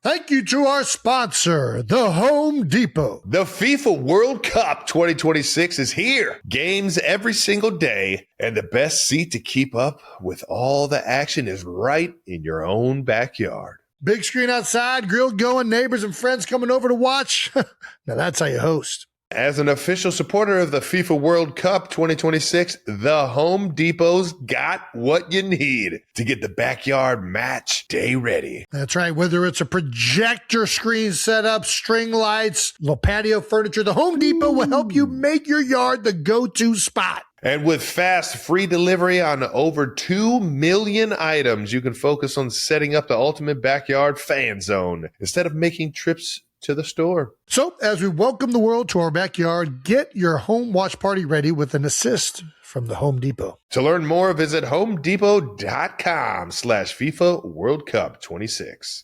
Thank you to our sponsor, the Home Depot. The FIFA World Cup 2026 is here. Games every single day, and the best seat to keep up with all the action is right in your own backyard. Big screen outside, grill going, neighbors and friends coming over to watch. Now that's how you host. As an official supporter of the FIFA World Cup 2026, the Home Depot's got what you need to get the backyard match day ready. That's right. Whether it's a projector screen setup, string lights, little patio furniture, the Home Depot will help you make your yard the go-to spot. And with fast, free delivery on over 2 million items, you can focus on setting up the ultimate backyard fan zone instead of making trips to the store. So, as we welcome the world to our backyard, get your home watch party ready with an assist from the Home Depot. To learn more, visit homedepot.com/FIFA World Cup 26.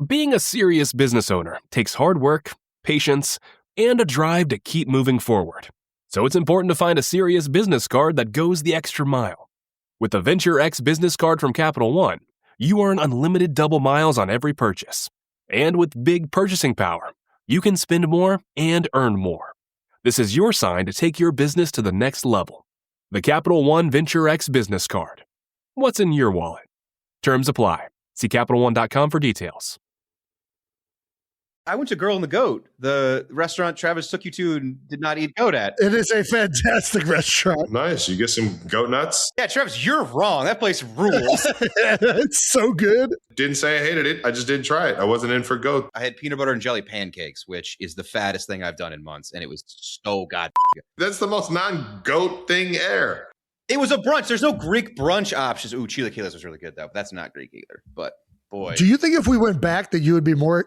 Being a serious business owner takes hard work, patience, and a drive to keep moving forward. So it's important to find a serious business card that goes the extra mile. With the Venture X business card from Capital One, you earn unlimited double miles on every purchase. And with big purchasing power, you can spend more and earn more. This is your sign to take your business to the next level. The Capital One Venture X business card. What's in your wallet? Terms apply. See CapitalOne.com for details. I went to Girl and the Goat, the restaurant Travis took you to and did not eat goat at. It is a fantastic restaurant. Nice. You get some goat nuts? Yeah, Travis, you're wrong. That place rules. It's so good. Didn't say I hated it. I just didn't try it. I wasn't in for goat. I had peanut butter and jelly pancakes, which is the fattest thing I've done in months, and it was so good. That's the most non-goat thing ever. It was a brunch. There's no Greek brunch options. Ooh, chilaquiles was really good, though. That's not Greek either, but boy. Do you think if we went back that you would be more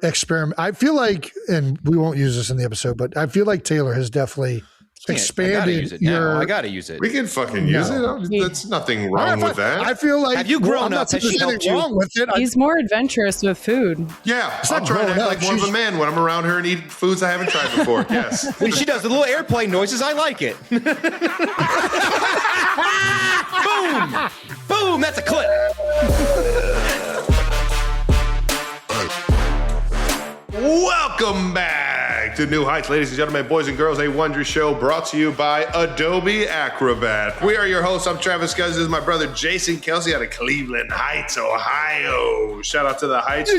I feel like, and we won't use this in the episode, but I feel like Taylor has definitely expanded I gotta use it. We can fucking use it. That's nothing wrong with that. I feel like have you grown up? Has she helped wrong with it. He's more adventurous with food. Yeah, I'm trying to act like more of a man when I'm around her and eat foods I haven't tried before. Yes. When she does the little airplane noises, I like it. Boom! Boom! That's a clip. Welcome back to New Heights, ladies and gentlemen, boys and girls, a wondrous show brought to you by Adobe Acrobat. We are your hosts. I'm Travis Kelce. This is my brother Jason Kelce out of Cleveland Heights, Ohio. Shout out to the Heights.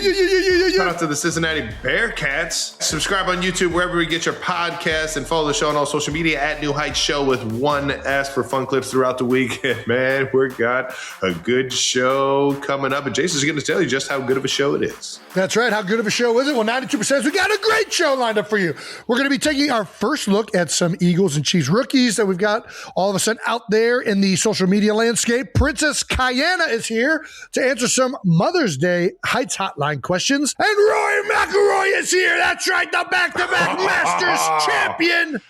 Shout out to the Cincinnati Bearcats. Subscribe on YouTube wherever you get your podcasts and follow the show on all social media at New Heights Show with one S for fun clips throughout the week. Man, we've got a good show coming up, and Jason's going to tell you just how good of a show it is. That's right. How good of a show is it? Well, 92%. We got a great show lined up for you. We're going to be taking our first look at some Eagles and Chiefs rookies that we've got all of a sudden out there in the social media landscape. Princess Kiana is here to answer some Mother's Day Heights Hotline questions. And Rory McIlroy is here. That's right. The back-to-back Masters champion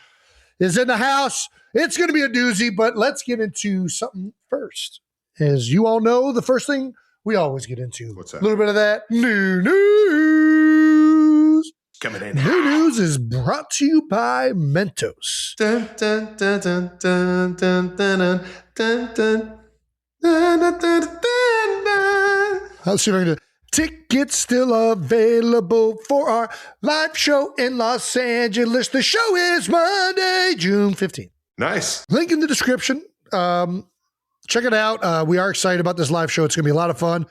is in the house. It's going to be a doozy, but let's get into something first. As you all know, the first thing we always get into. What's that? A little bit of that new news. Coming in. New news is brought to you by Mentos. Dun, dun, dun, dun, dun, dun, dun, dun, dun, dun, dun, dun, dun. Let's see if I can do it. Tickets still available for our live show in Los Angeles. The show is Monday, June 15th. Nice. Link in the description. Check it out. We are excited about this live show. It's going to be a lot of fun.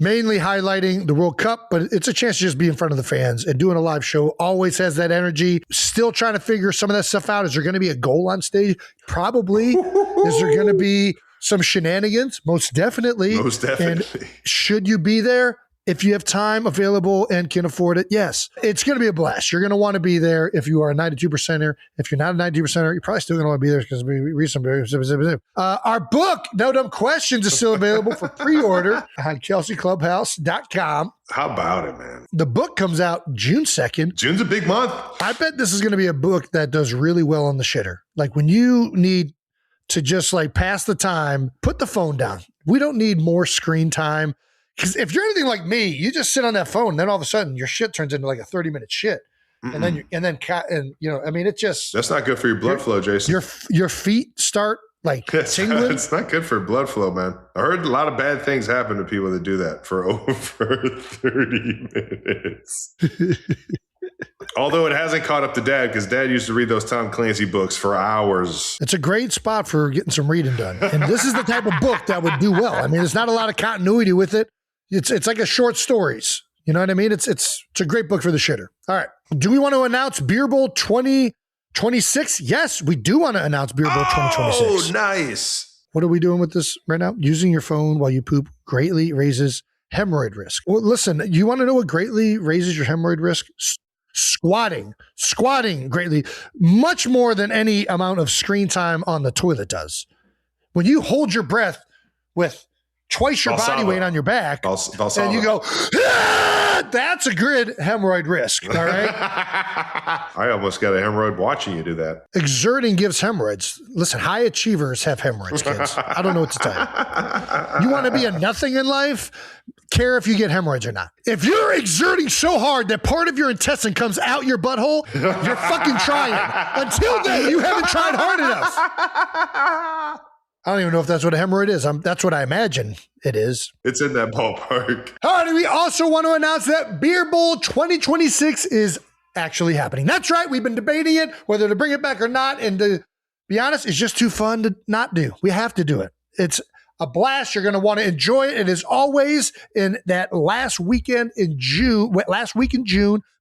Mainly highlighting the World Cup, but it's a chance to just be in front of the fans, and doing a live show always has that energy. Still trying to figure some of that stuff out. Is there going to be a goal on stage? Probably. Is there going to be some shenanigans? Most definitely. Most definitely. And should you be there? If you have time available and can afford it, yes. It's going to be a blast. You're going to want to be there if you are a 92%er. If you're not a 92%er, you're probably still going to want to be there because we read some. Our book, No Dumb Questions, is still available for pre-order on KelceClubhouse.com. How about it, man? The book comes out June 2nd. June's a big month. I bet this is going to be a book that does really well on the shitter. Like when you need to just like pass the time, put the phone down. We don't need more screen time. Because if you're anything like me, you just sit on that phone, and then all of a sudden your shit turns into like a 30-minute shit. And then, it's just. That's not good for your blood flow, Jason. Your feet start like It's tingling. it's not good for blood flow, man. I heard a lot of bad things happen to people that do that for over 30 minutes. Although it hasn't caught up to Dad, because Dad used to read those Tom Clancy books for hours. It's a great spot for getting some reading done. And this is the type of book that would do well. I mean, there's not a lot of continuity with it. It's like a short stories. You know what I mean? It's a great book for the shitter. All right. Do we want to announce Beer Bowl 2026? Yes, we do want to announce Beer Bowl 2026. Oh, nice. What are we doing with this right now? Using your phone while you poop greatly raises hemorrhoid risk. Well, listen, you want to know what greatly raises your hemorrhoid risk? Squatting greatly, much more than any amount of screen time on the toilet does. When you hold your breath with twice your body weight on your back, and you go, that's a good hemorrhoid risk, all right? I almost got a hemorrhoid watching you do that. Exerting gives hemorrhoids. Listen, high achievers have hemorrhoids, kids. I don't know what to tell you. You want to be a nothing in life? Care if you get hemorrhoids or not. If you're exerting so hard that part of your intestine comes out your butthole, you're fucking trying. Until then, you haven't tried hard enough. I don't even know if that's what a hemorrhoid is. That's what I imagine it is. It's in that ballpark. All right, we also want to announce that Beer Bowl 2026 is actually happening. That's right. We've been debating it, whether to bring it back or not. And to be honest, it's just too fun to not do. We have to do it. It's a blast. You're going to want to enjoy it. It is always in that last week in June,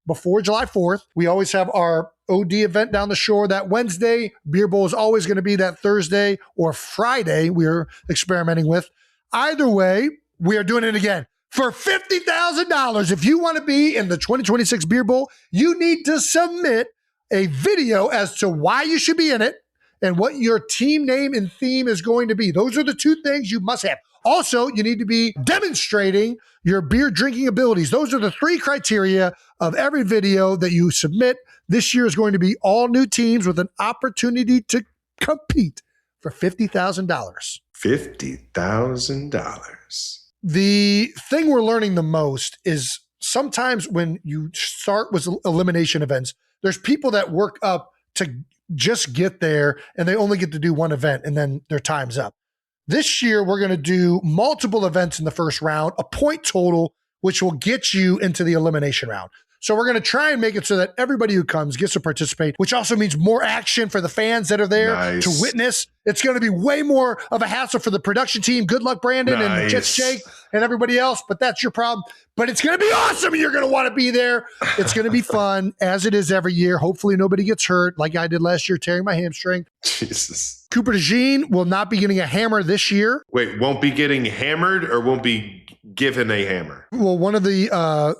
before July 4th. We always have our OD event down the shore that Wednesday. Beer Bowl is always going to be that Thursday or Friday we're experimenting with. Either way, we are doing it again. For $50,000, if you want to be in the 2026 Beer Bowl, you need to submit a video as to why you should be in it and what your team name and theme is going to be. Those are the two things you must have. Also, you need to be demonstrating your beer drinking abilities. Those are the three criteria of every video that you submit. This year is going to be all new teams with an opportunity to compete for $50,000. $50,000. The thing we're learning the most is sometimes when you start with elimination events, there's people that work up to just get there and they only get to do one event and then their time's up. This year, we're going to do multiple events in the first round, a point total, which will get you into the elimination round. So we're going to try and make it so that everybody who comes gets to participate, which also means more action for the fans that are there to witness. It's going to be way more of a hassle for the production team. Good luck, Brandon and Jets Jake and everybody else, but that's your problem. But it's going to be awesome. You're going to want to be there. It's going to be fun, as it is every year. Hopefully nobody gets hurt like I did last year, tearing my hamstring. Jesus. Cooper DeJean will not be getting a hammer this year. Wait, won't be getting hammered or won't be given a hammer? Well, one of the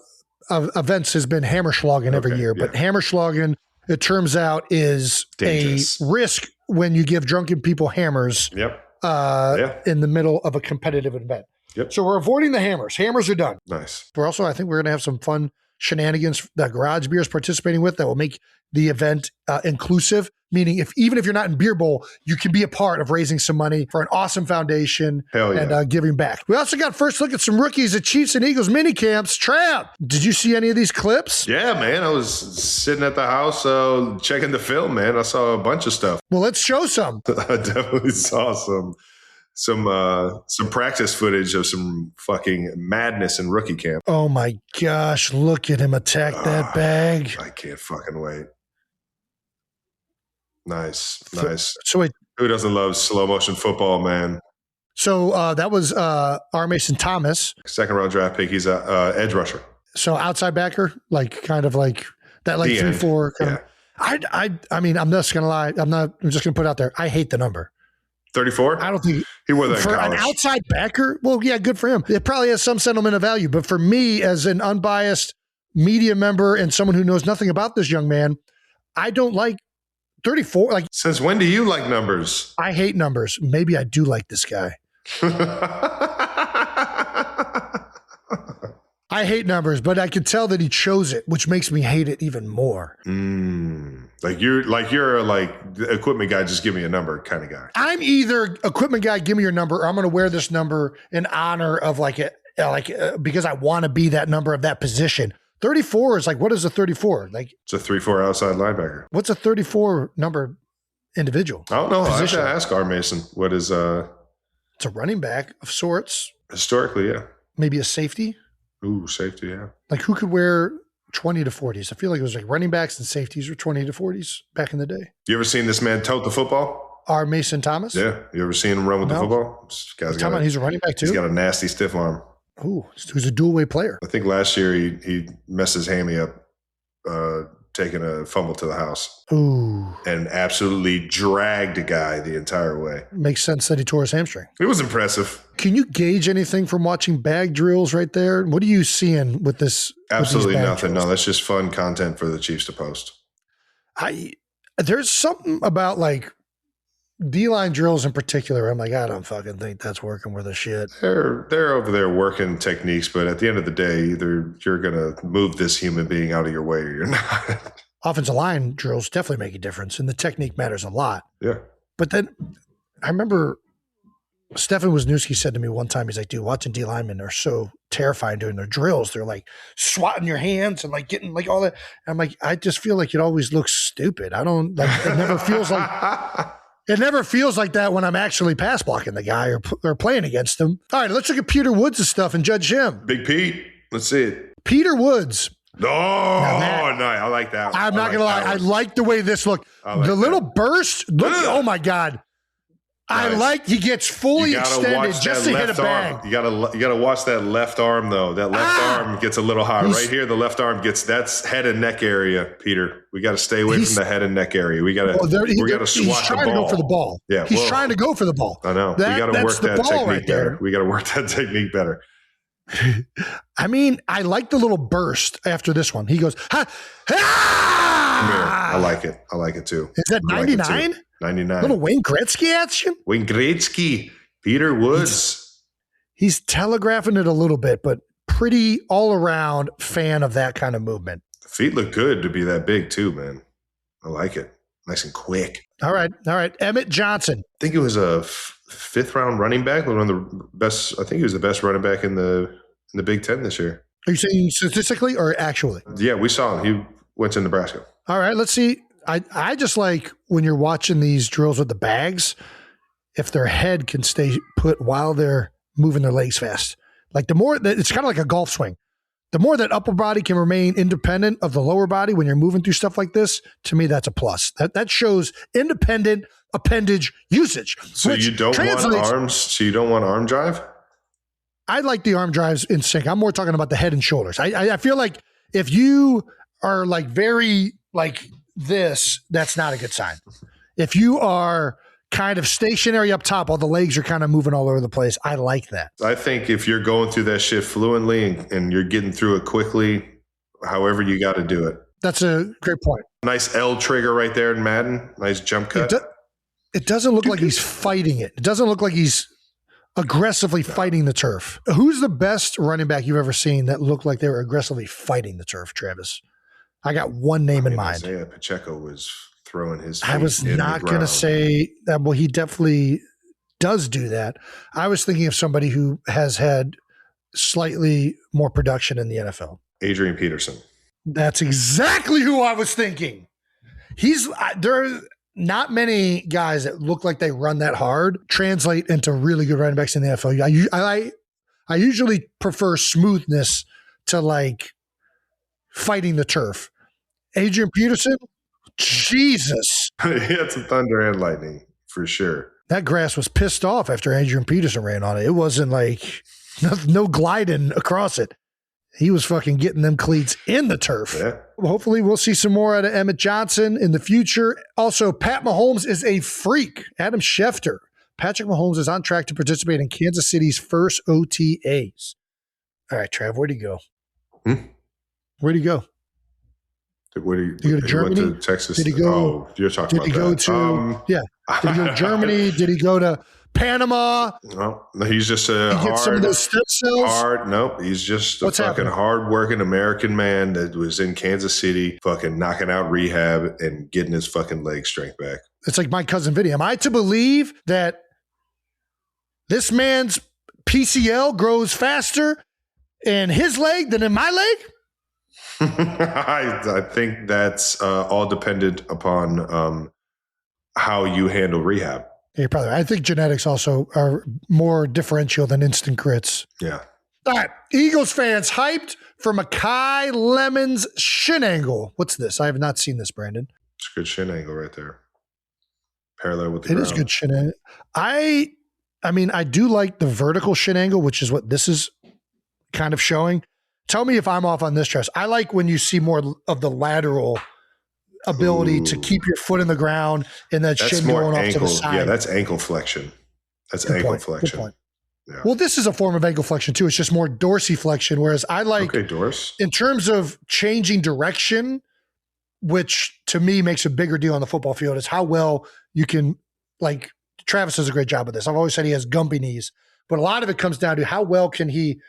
events has been Hammerschlagen every year, but Hammerschlagen, it turns out, is dangerous. A risk when you give drunken people hammers in the middle of a competitive event. So we're avoiding the hammers. Hammers are done. Nice. We're also, I think we're going to have some fun shenanigans that Garage Beer is participating with that will make the event inclusive, meaning even if you're not in Beer Bowl, you can be a part of raising some money for an awesome foundation and giving back. We also got first look at some rookies at Chiefs and Eagles mini camps. Trav, did you see any of these clips? Yeah, man. I was sitting at the house checking the film, man. I saw a bunch of stuff. Well, let's show some. I definitely saw some practice footage of some fucking madness in rookie camp. Oh my gosh, look at him attack that bag. I can't fucking wait. Nice. So who doesn't love slow motion football, man? So that was R. Mason Thomas. Second round draft pick. He's a edge rusher. So outside backer, kind of like that, like 3-4. I mean, I'm just gonna lie. I'm just gonna put it out there. I hate the number 34. I don't think he wore that for an outside backer. Well, yeah, good for him. It probably has some sentimental value, but for me, as an unbiased media member and someone who knows nothing about this young man, I don't like 34. Like, since when do you like numbers? I hate numbers. Maybe I do like this guy. I hate numbers, but I could tell that he chose it, which makes me hate it even more. Like you're the equipment guy, just give me a number kind of guy. I'm either equipment guy, give me your number, or I'm going to wear this number in honor of because I want to be that number of that position. 34 is like, what is a 34? Like, it's a 3-4 outside linebacker. What's a 34 number individual. I don't know. I position. should ask R. Mason what is It's a running back of sorts. historically, yeah. Maybe a safety. Ooh, safety, yeah. Like who could wear 20 to 40s? I feel like it was like running backs and safeties were 20 to 40s back in the day. You ever seen this man tote the football? R. Mason Thomas? Yeah. You ever seen him run with the No. football? This guy's got He's a running back he's too? got a nasty stiff arm. Ooh, who's a dual-way player. I think last year he messed his hammy up taking a fumble to the house Ooh, and absolutely dragged a guy the entire way. makes sense that he tore his hamstring. It was impressive. Can you gauge anything from watching bag drills right there? What are you seeing with this? Absolutely with these bag nothing. drills? No, that's just fun content for the Chiefs to post. There's something about like D-line drills in particular. I'm like, I don't fucking think that's working worth a shit. They're over there working techniques, but at the end of the day, either you're going to move this human being out of your way or you're not. Offensive line drills definitely make a difference, and the technique matters a lot. Yeah. But then I remember Stefan Wisniewski said to me one time, he's like, dude, watching D linemen are so terrifying doing their drills. They're like swatting your hands and like getting like all that. And I'm like, I just feel like it always looks stupid. I don't like, it never feels like that when I'm actually pass blocking the guy or playing against him. All right, let's look at Peter Woods' stuff and judge him. Big Pete. Let's see it. Peter Woods. No, I like that. I'm not going to lie. I like the way this looked. The little burst. Look, oh my God. I Nice. like he gets fully extended just to hit a bag. You gotta watch that left arm though. That left arm gets a little hot right here. The left arm that's head and neck area. Peter, we got to stay away from the head and neck area. We got to swat the ball. He's trying to go for the ball. Yeah, he's trying to go for the ball. I know. We got to work that technique right better. We got to work that technique better. I mean, I like the little burst after this one. He goes, ha, ha! I like it. I like it too. Is that 99? 99. Little Wayne Gretzky action? Wayne Gretzky. Peter Woods. He's telegraphing it a little bit, but pretty all-around fan of that kind of movement. The feet look good to be that big too, man. I like it. Nice and quick. All right. Emmett Johnson. I think it was a fifth round running back, one of the best. I think he was the best running back in the Big Ten this year. Are you saying statistically or actually? Yeah, we saw him. He went to Nebraska. All right, let's see. I just like when you're watching these drills with the bags, if their head can stay put while they're moving their legs fast. Like the more that it's kind of like a golf swing. The more that upper body can remain independent of the lower body when you're moving through stuff like this, to me, that's a plus. That shows independent appendage usage. So you don't want arms. So you don't want arm drive. I like the arm drives in sync. I'm more talking about the head and shoulders. I feel like if you are like very like this, that's not a good sign. If you are kind of stationary up top, while the legs are kind of moving all over the place, I like that. I think if you're going through that shit fluently and you're getting through it quickly, however you got to do it. That's a great point. Nice L trigger right there in Madden. Nice jump cut. It doesn't look like he's fighting it. It doesn't look like he's aggressively fighting the turf. Who's the best running back you've ever seen that looked like they were aggressively fighting the turf, Travis? I got one name in mind. Isaiah Pacheco was throwing his feet I was not going to say that. Well, he definitely does do that. I was thinking of somebody who has had slightly more production in the NFL. Adrian Peterson. That's exactly who I was thinking. There are not many guys that look like they run that hard translate into really good running backs in the NFL. I usually prefer smoothness to like fighting the turf. Adrian Peterson, Jesus. He had some thunder and lightning for sure. That grass was pissed off after Adrian Peterson ran on it. It wasn't like no gliding across it. He was fucking getting them cleats in the turf. Yeah. Hopefully we'll see some more out of Emmett Johnson in the future. Also, Pat Mahomes is a freak. Adam Schefter. Patrick Mahomes is on track to participate in Kansas City's first OTAs. All right, Trav, where'd he go? Where'd he go? Did he go to Germany? Went to Texas. Did he go? Oh, you're talking about that. Did he go to? Did he go to Germany? Did he go to Panama? No, he's just a He gets some of those stem cells. Nope, he's just a What's fucking happening? hard-working American man that was in Kansas City, fucking knocking out rehab and getting his fucking leg strength back. It's like my cousin Vinny. Am I to believe that this man's PCL grows faster in his leg than in my leg? I think that's all dependent upon how you handle rehab. You're probably right. I think genetics also are more differential than instant grits. Yeah. All right. Eagles fans hyped for Makai Lemon's shin angle. What's this? I have not seen this, Brandon. It's a good shin angle right there. Parallel with the It ground. is good shin angle. I mean, I do like the vertical shin angle, which is what this is kind of showing. Tell me if I'm off on this, Tress. I like when you see more of the lateral ability to keep your foot in the ground and that shin going off to the side. Yeah, that's ankle flexion. That's Good ankle point. flexion. Good point. Yeah. Well, this is a form of ankle flexion too. It's just more dorsiflexion, whereas I like, in terms of changing direction, which to me makes a bigger deal on the football field, is how well you can, like, Travis does a great job with this. I've always said he has gumpy knees, but a lot of it comes down to how well can he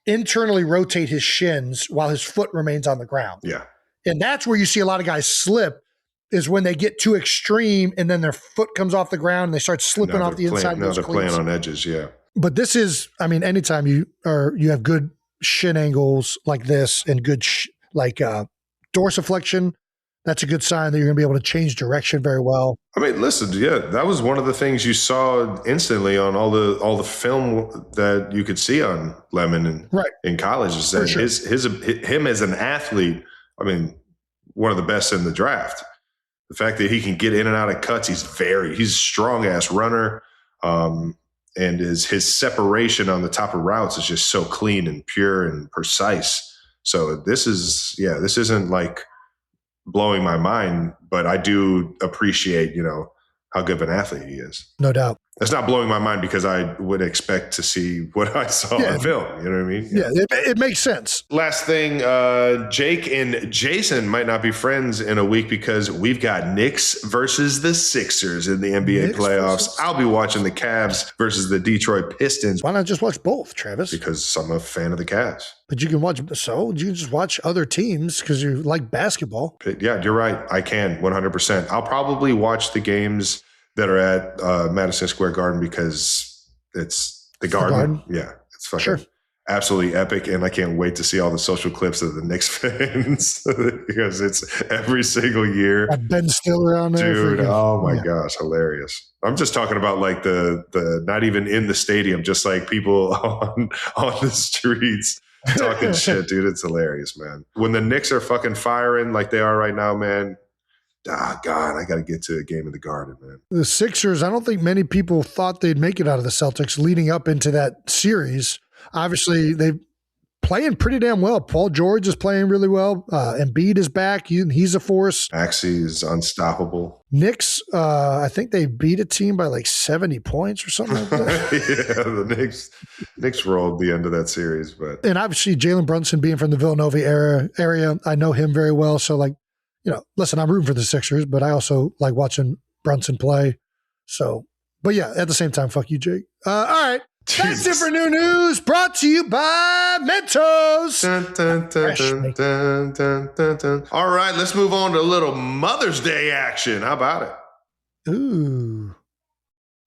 internally rotate his shins while his foot remains on the ground. Yeah. And that's where you see a lot of guys slip, is when they get too extreme and then their foot comes off the ground and they start slipping off the inside. No, they're playing on edges. Yeah. But this is, I mean, anytime you have good shin angles like this and good dorsiflexion, that's a good sign that you're going to be able to change direction very well. I mean, listen, yeah, that was one of the things you saw instantly on all the film that you could see on Lemon in college. Is that him as an athlete? I mean, one of the best in the draft. The fact that he can get in and out of cuts, he's a strong ass runner, and his separation on the top of routes is just so clean and pure and precise. So this isn't like blowing my mind, but I do appreciate, how good of an athlete he is. No doubt. It's not blowing my mind because I would expect to see what I saw on film. You know what I mean? Yeah, it makes sense. Last thing, Jake and Jason might not be friends in a week because we've got Knicks versus the Sixers in the NBA playoffs. I'll be watching the Cavs versus the Detroit Pistons. Why not just watch both, Travis? Because I'm a fan of the Cavs. But you can just watch other teams because you like basketball. Yeah, you're right. I can 100%. I'll probably watch the games that are at Madison Square Garden because it's the Garden. Yeah, it's fucking absolutely epic. And I can't wait to see all the social clips of the Knicks fans because it's every single year. Ben Stiller on there. Dude, oh my gosh, hilarious. I'm just talking about like the not even in the stadium, just like people on the streets talking shit, dude. It's hilarious, man. When the Knicks are fucking firing like they are right now, man, God, I got to get to a game in the Garden, man. The Sixers, I don't think many people thought they'd make it out of the Celtics leading up into that series. Obviously, they're playing pretty damn well. Paul George is playing really well. Embiid is back. He's a force. Maxey is unstoppable. Knicks, I think they beat a team by like 70 points or something like that. Yeah, the Knicks rolled the end of that series. And obviously, Jalen Brunson being from the Villanova area, I know him very well. So, listen, I'm rooting for the Sixers, but I also like watching Brunson play. So, but yeah, at the same time, fuck you, Jake. All right. That's it for new news, brought to you by Mentos. All right, let's move on to a little Mother's Day action. How about it? Ooh.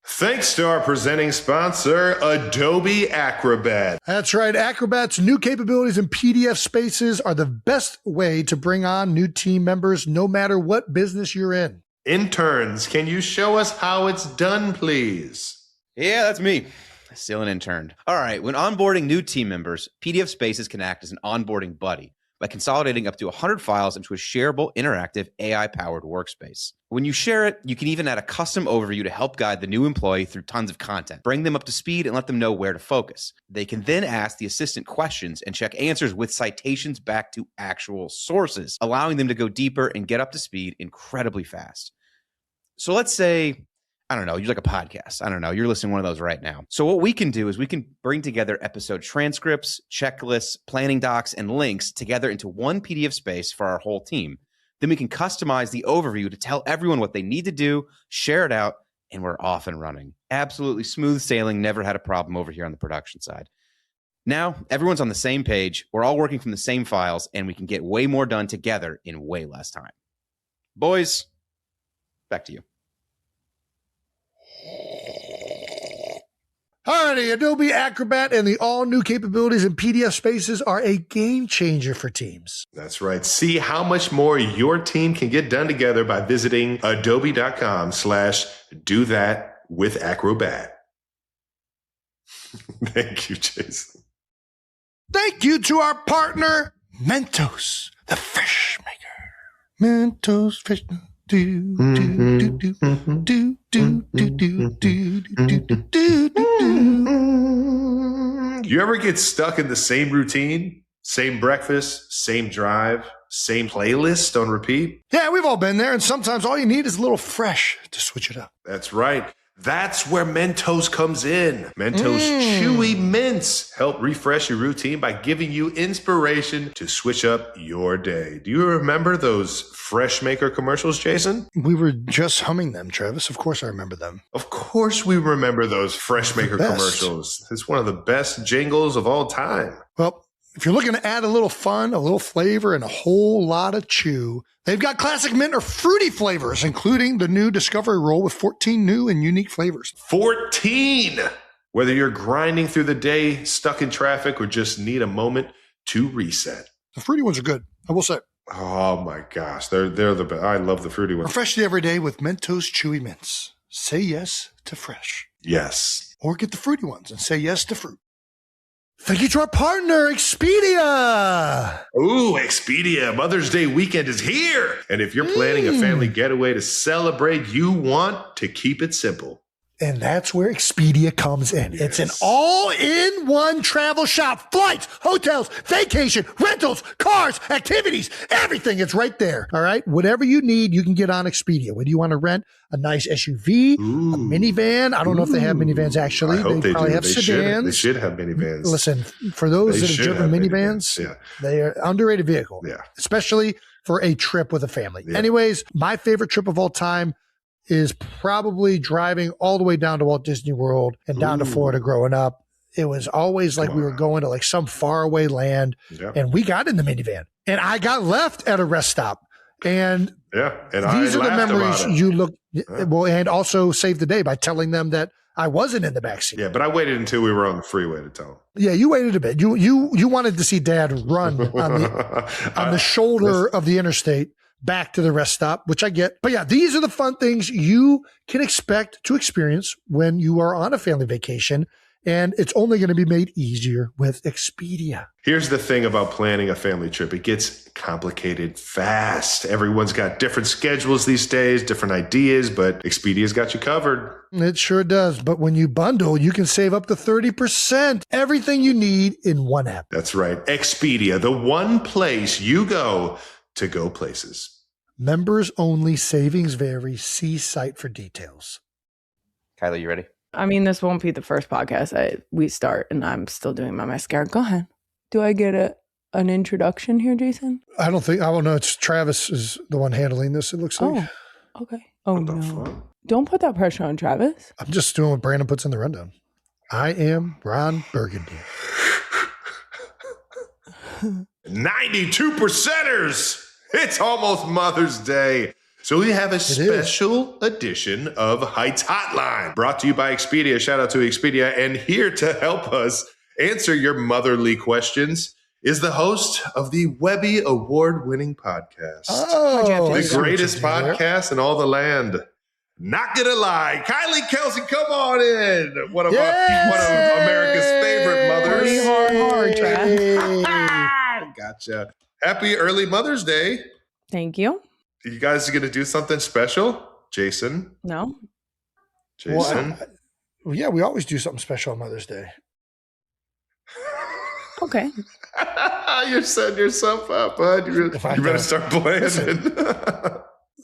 Thanks to our presenting sponsor, Adobe Acrobat. That's right. Acrobat's new capabilities in PDF spaces are the best way to bring on new team members, no matter what business you're in. Interns, can you show us how it's done, please? Yeah, that's me. Still an intern. All right. When onboarding new team members, PDF Spaces can act as an onboarding buddy by consolidating up to 100 files into a shareable, interactive, AI-powered workspace. When you share it, you can even add a custom overview to help guide the new employee through tons of content, bring them up to speed, and let them know where to focus. They can then ask the assistant questions and check answers with citations back to actual sources, allowing them to go deeper and get up to speed incredibly fast. So let's say, I don't know, you're like a podcast. I don't know, you're listening to one of those right now. So what we can do is we can bring together episode transcripts, checklists, planning docs, and links together into one PDF space for our whole team. Then we can customize the overview to tell everyone what they need to do, share it out, and we're off and running. Absolutely smooth sailing, never had a problem over here on the production side. Now, everyone's on the same page, we're all working from the same files, and we can get way more done together in way less time. Boys, back to you. Alrighty, Adobe Acrobat and the all-new capabilities in PDF Spaces are a game changer for teams. That's right. See how much more your team can get done together by visiting adobe.com/do-that-with-Acrobat. Thank you, Jason. Thank you to our partner, Mentos, the fish maker. Mentos fish. Do, do, do, do, do, do, do, do, do, do, do, do. You ever get stuck in the same routine, same breakfast, same drive, same playlist on repeat? Yeah, we've all been there, and sometimes all you need is a little fresh to switch it up. That's right. That's where Mentos comes in. Mentos Chewy Mints help refresh your routine by giving you inspiration to switch up your day. Do you remember those Fresh Maker commercials, Jason? We were just humming them, Travis. Of course I remember them. Of course we remember those Fresh Maker commercials. It's one of the best jingles of all time. Well, if you're looking to add a little fun, a little flavor, and a whole lot of chew, they've got classic mint or fruity flavors, including the new Discovery Roll with 14 new and unique flavors. 14! Whether you're grinding through the day, stuck in traffic, or just need a moment to reset. The fruity ones are good, I will say. Oh my gosh, they're the best. I love the fruity ones. Refresh the everyday with Mentos Chewy Mints. Say yes to fresh. Yes. Or get the fruity ones and say yes to fruit. Thank you to our partner, Expedia. Ooh, Expedia. Mother's Day weekend is here. And if you're planning a family getaway to celebrate, you want to keep it simple. And that's where Expedia comes in. Yes. It's an all-in-one travel shop. Flights, hotels, vacation, rentals, cars, activities, everything. It's right there. All right? Whatever you need, you can get on Expedia. Whether you want to rent a nice SUV, a minivan. I don't know if they have minivans, actually. I hope they probably do. have sedans. They should have minivans. Listen, for those that have driven minivans, they are underrated vehicle. Yeah. Especially for a trip with a family. Yeah. Anyways, my favorite trip of all time is probably driving all the way down to Walt Disney World and down to Florida growing up. It was always like we were going to like some faraway land, and we got in the minivan and I got left at a rest stop. And these are the memories you look well, and also saved the day by telling them that I wasn't in the backseat. Yeah, but I waited until we were on the freeway to tell them. Yeah, you waited a bit. You wanted to see Dad run on the shoulder of the interstate back to the rest stop, which I get. But yeah, these are the fun things you can expect to experience when you are on a family vacation. And it's only going to be made easier with Expedia. Here's the thing about planning a family trip. It gets complicated fast. Everyone's got different schedules these days, different ideas, but Expedia's got you covered. It sure does. But when you bundle, you can save up to 30%. Everything you need in one app. That's right. Expedia, the one place you go to go places. Members only, savings vary. See site for details. Kylie, you ready? I mean, this won't be the first podcast we start, and I'm still doing my mascara. Go ahead. Do I get an introduction here, Jason? I don't know. It's Travis is the one handling this, it looks like. Oh, okay. Oh, no. Don't put that pressure on Travis. I'm just doing what Brandon puts in the rundown. I am Ron Burgundy. 92%ers! It's almost Mother's Day. So we have a special edition of Heights Hotline, brought to you by Expedia. Shout out to Expedia. And here to help us answer your motherly questions is the host of the Webby Award-winning podcast. Oh, the greatest podcast in all the land. Not gonna lie, Kylie Kelce, come on in. One of America's favorite mothers. Pretty hard, Gotcha. Happy early Mother's Day. Thank you. You guys are going to do something special? Jason? No. Jason? Well, yeah, we always do something special on Mother's Day. Okay. You're setting yourself up, bud. You better start planning.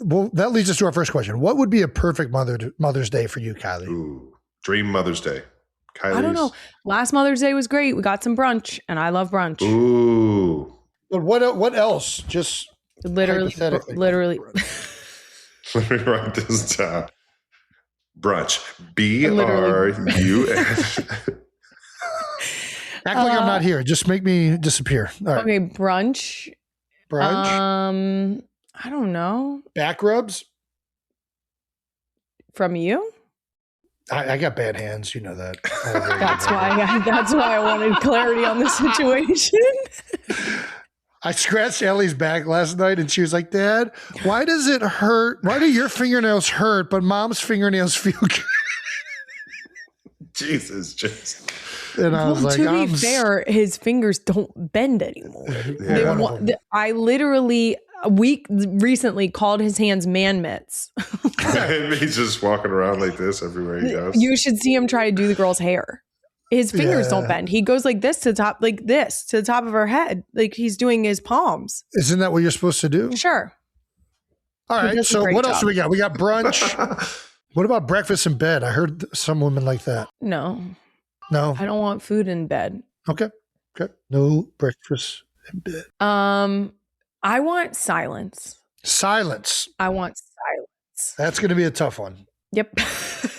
Well, that leads us to our first question. What would be a perfect Mother's Day for you, Kylie? Ooh, dream Mother's Day. Kylie's. I don't know. Last Mother's Day was great. We got some brunch, and I love brunch. Ooh. But what else? Just literally. Let me write this down. Brunch. BRUS. Act like I'm not here. Just make me disappear. All right. Okay, brunch. Brunch. I don't know. Back rubs. From you? I got bad hands. You know that. That's why I wanted clarity on the situation. I scratched Ellie's back last night and she was like, Dad, why does it hurt? Why do your fingernails hurt, but Mom's fingernails feel good? Jesus, Jason. And I was like, to be fair, his fingers don't bend anymore. I literally recently called his hands man mitts. He's just walking around like this everywhere he goes. You should see him try to do the girl's hair. His fingers don't bend. He goes like this to the top, like this to the top of her head. Like he's doing his palms. Isn't that what you're supposed to do? Sure. All right. So what else do we got? We got brunch. What about breakfast in bed? I heard some women like that. No. I don't want food in bed. Okay. No breakfast in bed. I want silence. I want silence. That's going to be a tough one. Yep.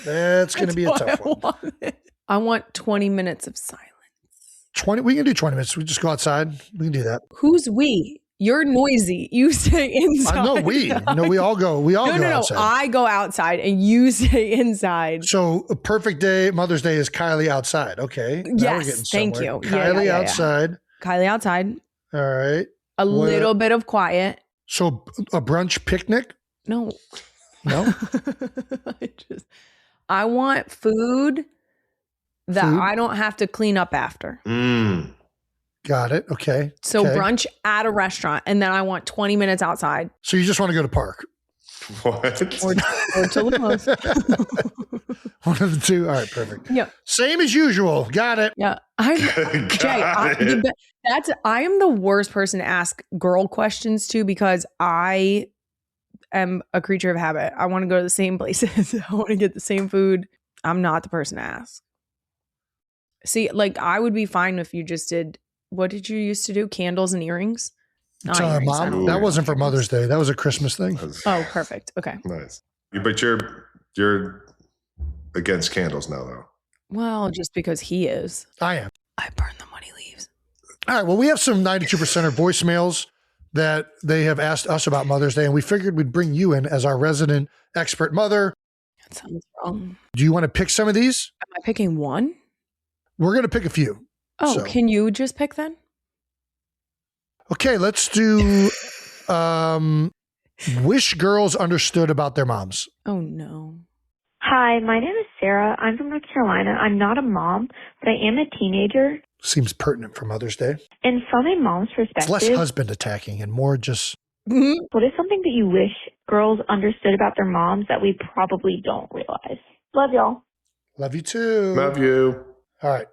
That's going to be a tough one. I want 20 minutes of silence. 20. We can do 20 minutes. We just go outside. We can do that. Who's we? You're noisy. You stay inside. No, we. No, we all go. We all go outside. I go outside and you stay inside. So a perfect day, Mother's Day is Kylie outside. Okay. Yes. Thank you. Kylie outside. Kylie outside. All right. A little bit of quiet. So a brunch picnic? No. No? I want food that I don't have to clean up after. Got it. Okay. So brunch at a restaurant, and then I want 20 minutes outside. So you just want to go to park? What? Or to Lumos. One of the two. All right, perfect. Yeah. Same as usual. Got it. Yeah. I am the worst person to ask girl questions to because I am a creature of habit. I want to go to the same places. I want to get the same food. I'm not the person to ask. See, like I would be fine if you just did, what did you used to do? Candles and earrings? Mom, that wasn't for Mother's Day. That was a Christmas thing. Oh, perfect. Okay. Nice. But you're against candles now, though. Well, just because he is. I am. I burn them when he leaves. All right. Well, we have some 92%er voicemails that they have asked us about Mother's Day, and we figured we'd bring you in as our resident expert mother. That sounds wrong. Do you want to pick some of these? Am I picking one? We're going to pick a few. Oh, can you just pick then? Okay, let's do wish girls understood about their moms. Oh, no. Hi, my name is Sarah. I'm from North Carolina. I'm not a mom, but I am a teenager. Seems pertinent for Mother's Day. And from a mom's perspective, it's less husband attacking and more just... What is something that you wish girls understood about their moms that we probably don't realize? Love y'all. Love you too. Love you. All right.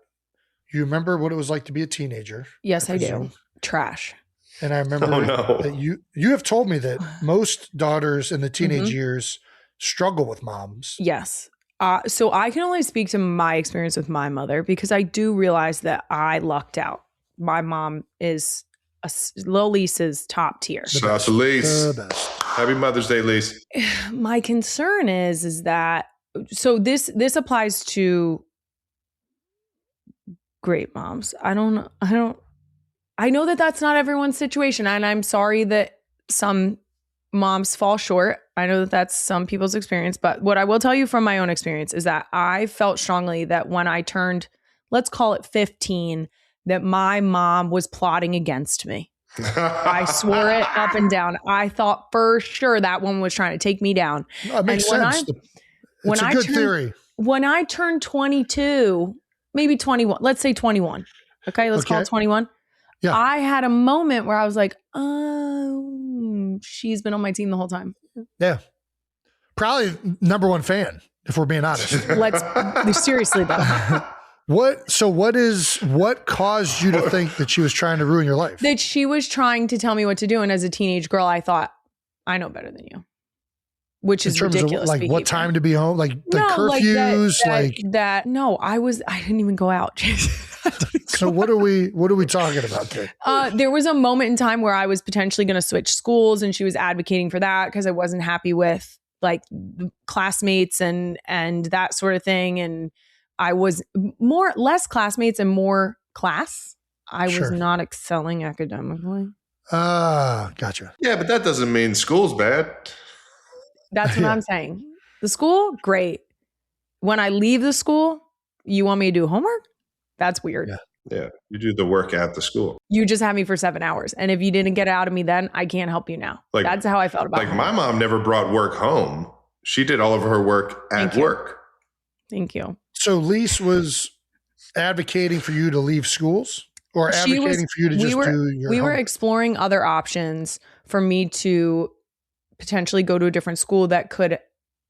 You remember what it was like to be a teenager? Yes, I do. Trash. And I remember that you have told me that most daughters in the teenage years struggle with moms. Yes. So I can only speak to my experience with my mother because I do realize that I lucked out. My mom is Lil Lisa's top tier. Shout out to Lise. The best. Happy Mother's Day, Lise. My concern is that so this applies to great moms. I know that that's not everyone's situation, and I'm sorry that some moms fall short. I know that that's some people's experience, but what I will tell you from my own experience is that I felt strongly that when I turned, let's call it 15, that my mom was plotting against me. I swore it up and down. I thought for sure that one was trying to take me down. No, it makes sense. It's a good theory. When I turned 22, maybe 21, let's say 21. Okay, let's call it 21. Yeah. I had a moment where I was like, oh, she's been on my team the whole time. Yeah. Probably number one fan, if we're being honest. Let's seriously though. What caused you to think that she was trying to ruin your life? That she was trying to tell me what to do. And as a teenage girl, I thought, I know better than you. Which is ridiculous. Of like what time to be home, like the curfews, No, I didn't even go out. So what are we talking about there? There was a moment in time where I was potentially going to switch schools, and she was advocating for that because I wasn't happy with like classmates and that sort of thing. And I was less classmates and more class. I was not excelling academically. Gotcha. Yeah, but that doesn't mean school's bad. That's what I'm saying. The school, great. when I leave the school, you want me to do homework? That's weird. Yeah. Yeah, you do the work at the school. You just had me for 7 hours. And if you didn't get it out of me then, I can't help you now. Like- That's how I felt about Like homework. my mom never brought work home. She did all of her work at Thank you. work. Thank you. So Lise was advocating for you to leave schools or She was- advocating for you to just do your We were homework? exploring other options for me to potentially go to a different school that could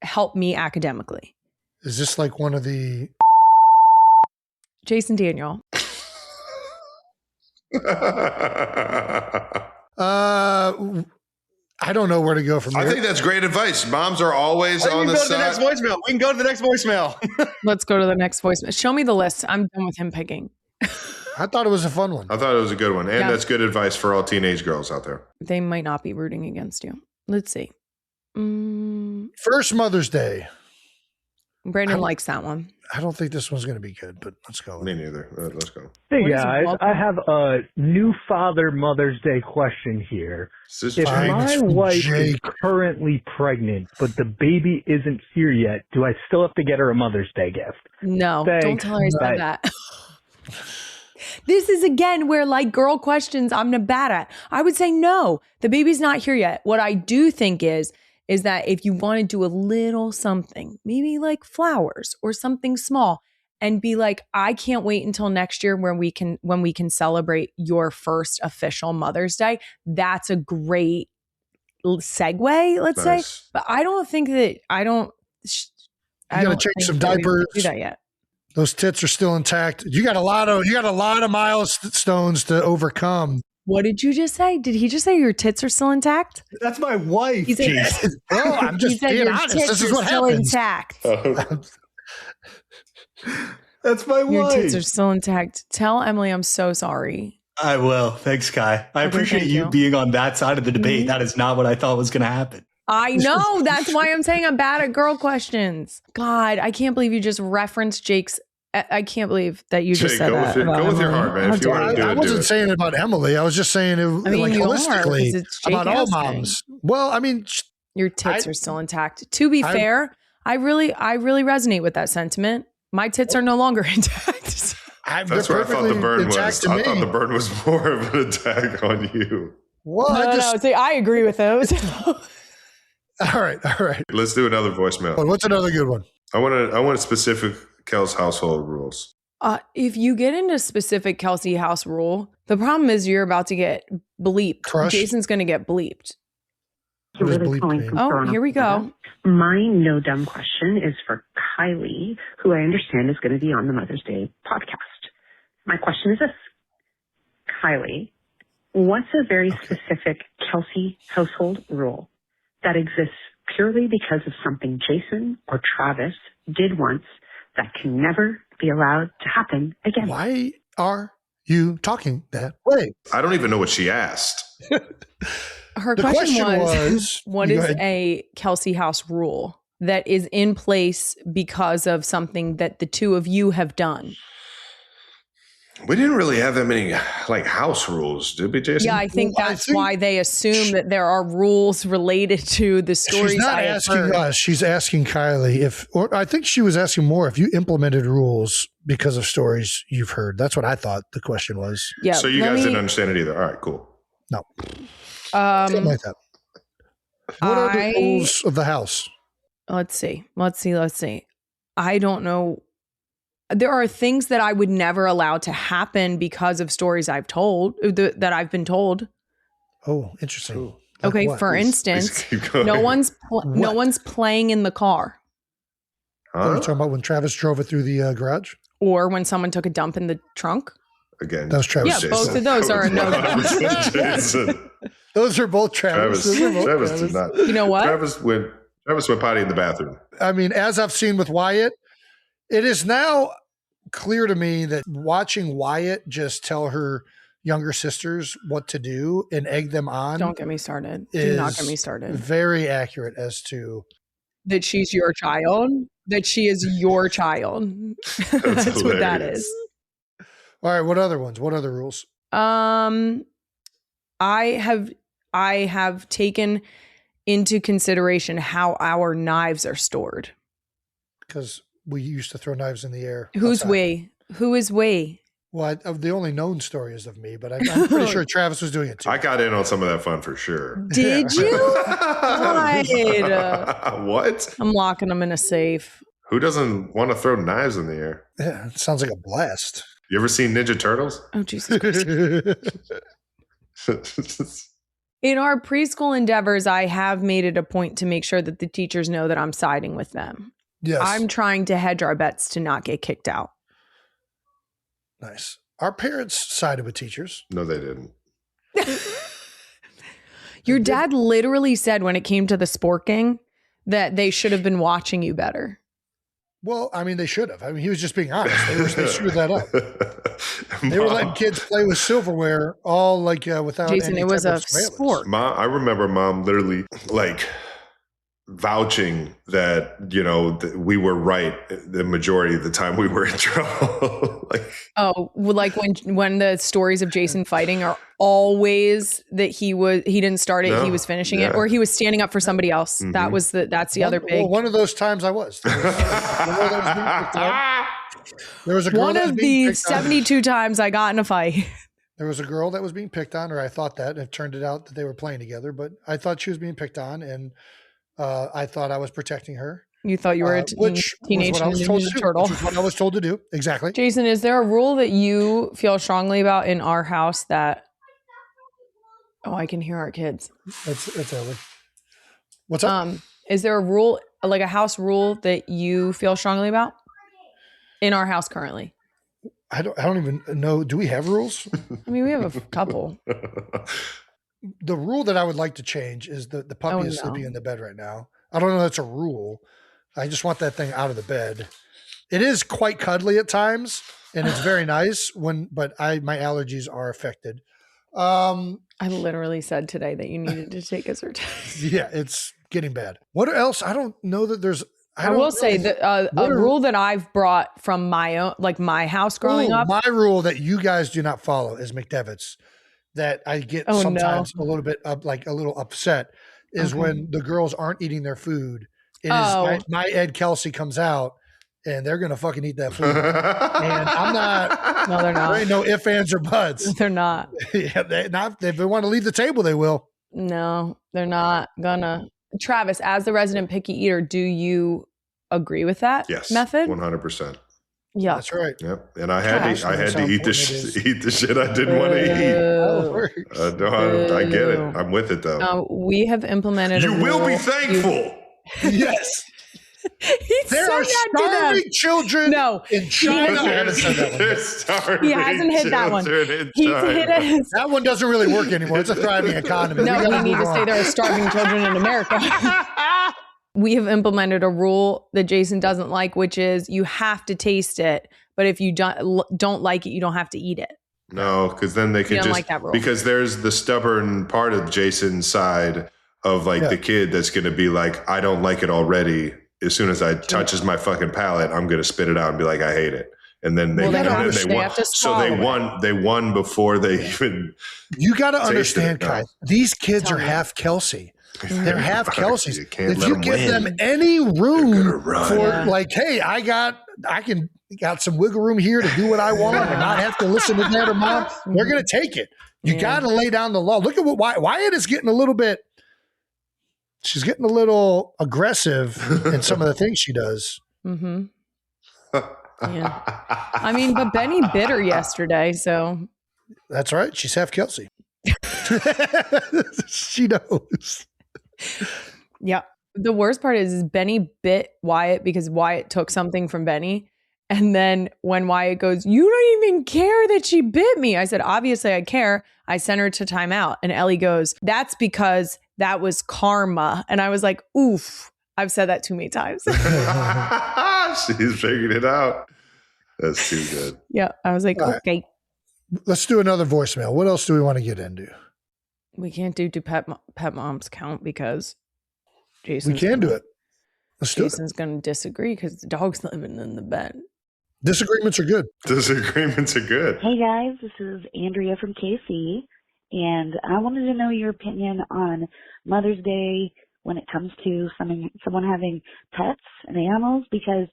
help me academically. Is this like one of the Jason Daniel. I don't know where to go from I here. think that's great advice. Moms are always on the We can go to the next side. voicemail. We can go to the next voicemail. Let's go to the next voicemail. Show me the list. I'm done with him picking. I thought it was a fun one. I thought it was a good one. And Yeah. that's good advice for all teenage girls out there. They might not be rooting against you. Let's see. First Mother's Day. Brandon likes that one. I don't think this one's going to be good, but let's go. Me neither. Let's go. Hey What is guys, welcome? I have a new Father Mother's Day question here. This is If Fine, my it's from wife is Jake. currently pregnant, but the baby isn't here yet, do I still have to get her a Mother's Day gift? No, don't Thanks. tell her I said Bye. that. This is again where like girl questions I'm not bad at. I would say no, the baby's not here yet. What I do think is that if you want to do a little something, maybe like flowers or something small, and be like, I can't wait until next year when we can celebrate your first official Mother's Day. That's a great segue, let's say. Nice. But I don't think that I don't. You gotta change some diapers. Do that yet? Those tits are still intact. You got a lot of milestones to overcome. What did you just say? Did he just say your tits are still intact? That's my wife, He said, Jason. Well, I'm he just said being your honest. tits This is are what still happens. intact. That's my Your wife. tits are still intact. Tell Emily I'm so sorry. I will. Thanks, Kai. I Okay, appreciate thank you you. being on that side of the debate. Mhm. That is not what I thought was going to happen. I know. That's why I'm saying I'm bad at girl questions. God, I can't believe you just referenced Jake's. I can't believe that you just Jake, said go that. with your, about go with your Emily. heart, man. How If you dare want to do I it, do wasn't it. saying it about Emily. I was just saying it I mean, like you are, holistically 'cause it's Jake about all asking. moms. Well, I mean, Your tits are still intact. To be I- fair, I really resonate with that sentiment. My tits are no longer intact. That's where I thought the burn was. intact to I me. thought the burn was more of an attack on you. Well, I just, no. See, I agree with those. all right. Let's do another voicemail. Well, what's another good one? I want specific Kelce household rules. If you get into specific Kelce House rule, the problem is you're about to get bleeped. Crushed? Jason's going to get bleeped. What does Really bleep calling mean? from Oh, Toronto, here we go. Canada. My no dumb question is for Kylie, who I understand is going to be on the Mother's Day podcast. My question is this: Kylie, what's a very specific Kelce household rule that exists purely because of something Jason or Travis did once that can never be allowed to happen again? Why are you talking that way? I don't even know what she asked. Her The question question was, was- what you is go ahead. a Kelce House rule that is in place because of something that the two of you have done? We didn't really have that many like house rules, did we, Jason? Yeah, I think Well, I that's think- why they assume that there are rules related to the stories She's not I have asking heard. us. She's asking Kylie if, or I think she was asking more if you implemented rules because of stories you've heard. That's what I thought the question was. Yeah, So you let guys me- didn't understand it either. All right, cool. Something like that. What are I- the rules of the house? Let's see. I don't know. There are things that I would never allow to happen because of stories I've told, that I've been told. Oh, interesting. Like Okay, what? for Please instance, keep going. no What? one's playing in the car, Are Huh? you talking about when Travis drove it through the garage? or when someone took a dump in the trunk. Again, That was Travis. Yeah, both of those are a no-go. 100% Jason. Those are both Travis. Travis, Those are both Travis Travis. did not. You know what? Travis went potty in the bathroom. I mean, as I've seen with Wyatt, it is now clear to me that watching Wyatt just tell her younger sisters what to do and egg them on Don't get me started. Do not is get me started. very accurate as to That she's your child. That she is your child. That's what that hilarious. is. all right. What other ones? What other rules? I have taken into consideration how our knives are stored. Because we used to throw knives in the air. Who's outside. we? Who is we? Well, the only known story is of me, but I'm pretty sure Travis was doing it too. I got in on some of that fun for sure. Did you? Right. What? I'm locking them in a safe. Who doesn't want to throw knives in the air? Yeah, it sounds like a blast. You ever seen Ninja Turtles? Oh, Jesus Christ. In our preschool endeavors, I have made it a point to make sure that the teachers know that I'm siding with them. Yes. I'm trying to hedge our bets to not get kicked out. Nice. Our parents sided with teachers. No, they didn't. Your dad literally said when it came to the sporking that they should have been watching you better. Well, I mean, they should have. I mean, he was just being honest. They screwed that up. They were letting kids play with silverware all like without Jason, any it was type a of surveillance. sport. I remember Mom literally like vouching that, we were right the majority of the time we were in trouble. Like when the stories of Jason fighting are always that he didn't start it, he was finishing it, or he was standing up for somebody else. Mm-hmm. That's the other big. Well, one of those times I was. There was a girl one that was of being the picked on. 72 times I got in a fight. There was a girl that was being picked on, or I thought that. It turned out that they were playing together, but I thought she was being picked on, and I thought I was protecting her. You thought you were a which teenage was what I was told to do. turtle. Which was what I was told to do. Exactly. Jason, is there a rule that you feel strongly about in our house that? Oh, I can hear our kids. That's Ellie. What's up? Is there a rule, like a house rule, that you feel strongly about in our house currently? I don't even know. Do we have rules? I mean, we have a couple. The rule that I would like to change is the puppy is sleeping in the bed right now. I don't know if that's a rule. I just want that thing out of the bed. It is quite cuddly at times, and it's very nice but my allergies are affected. I literally said today that you needed to take a Zyrtec. Yeah, it's getting bad. What else? I don't know that there's. I will say that a rule that I've brought from my own, like my house growing up. My rule that you guys do not follow is McDevitt's. That I get sometimes a little bit a little upset is when the girls aren't eating their food. It is my Ed Kelce comes out and they're gonna fucking eat that food. And I'm not. No, they're not. There ain't no ifs, ands, or buts. They're not. Yeah, if they want to leave the table, they will. No, they're not gonna. Travis, as the resident picky eater, do you agree with that method? 100%. Yeah, that's right. Yep, and I had to eat the shit I didn't want to eat. No, I get it. I'm with it though. We have implemented. You will be thankful. Yes. There are starving children in China. He hasn't hit that one. He's hit it. That one doesn't really work anymore. It's a thriving economy. No, we need to say there are starving children in America. We have implemented a rule that Jason doesn't like, which is you have to taste it, but if you don't like it, you don't have to eat it. No, because then they can just like that rule. Because there's the stubborn part of Jason's side of the kid that's going to be like, I don't like it already. As soon as I touches my fucking palate, I'm going to spit it out and be like, I hate it. And then they won. So they won before they even. You got to understand, Kai. These kids are half Kelce. They're half Kelce's. If you give them any room for hey, I got some wiggle room here to do what I want and not have to listen to dad or mom, they're going to take it. You got to lay down the law. Look at what Wyatt is getting a little bit. She's getting a little aggressive in some of the things she does. Mm-hmm. Yeah. I mean, but Benny bit her yesterday, so. That's right. She's half Kelce. She knows. Yeah. The worst part is Benny bit Wyatt because Wyatt took something from Benny. And then when Wyatt goes, you don't even care that she bit me. I said, obviously I care. I sent her to timeout. And Ellie goes, that's because that was karma. And I was like, oof. I've said that too many times. She's figured it out. That's too good. Yeah. I was like, okay. Let's do another voicemail. What else do we want to get into? We can't do pet moms count because Jason's we can do it. Jason's going to disagree because the dog's living in the bed. Disagreements are good. Disagreements are good. Hey guys, this is Andrea from KC, and I wanted to know your opinion on Mother's Day when it comes to someone having pets and animals, because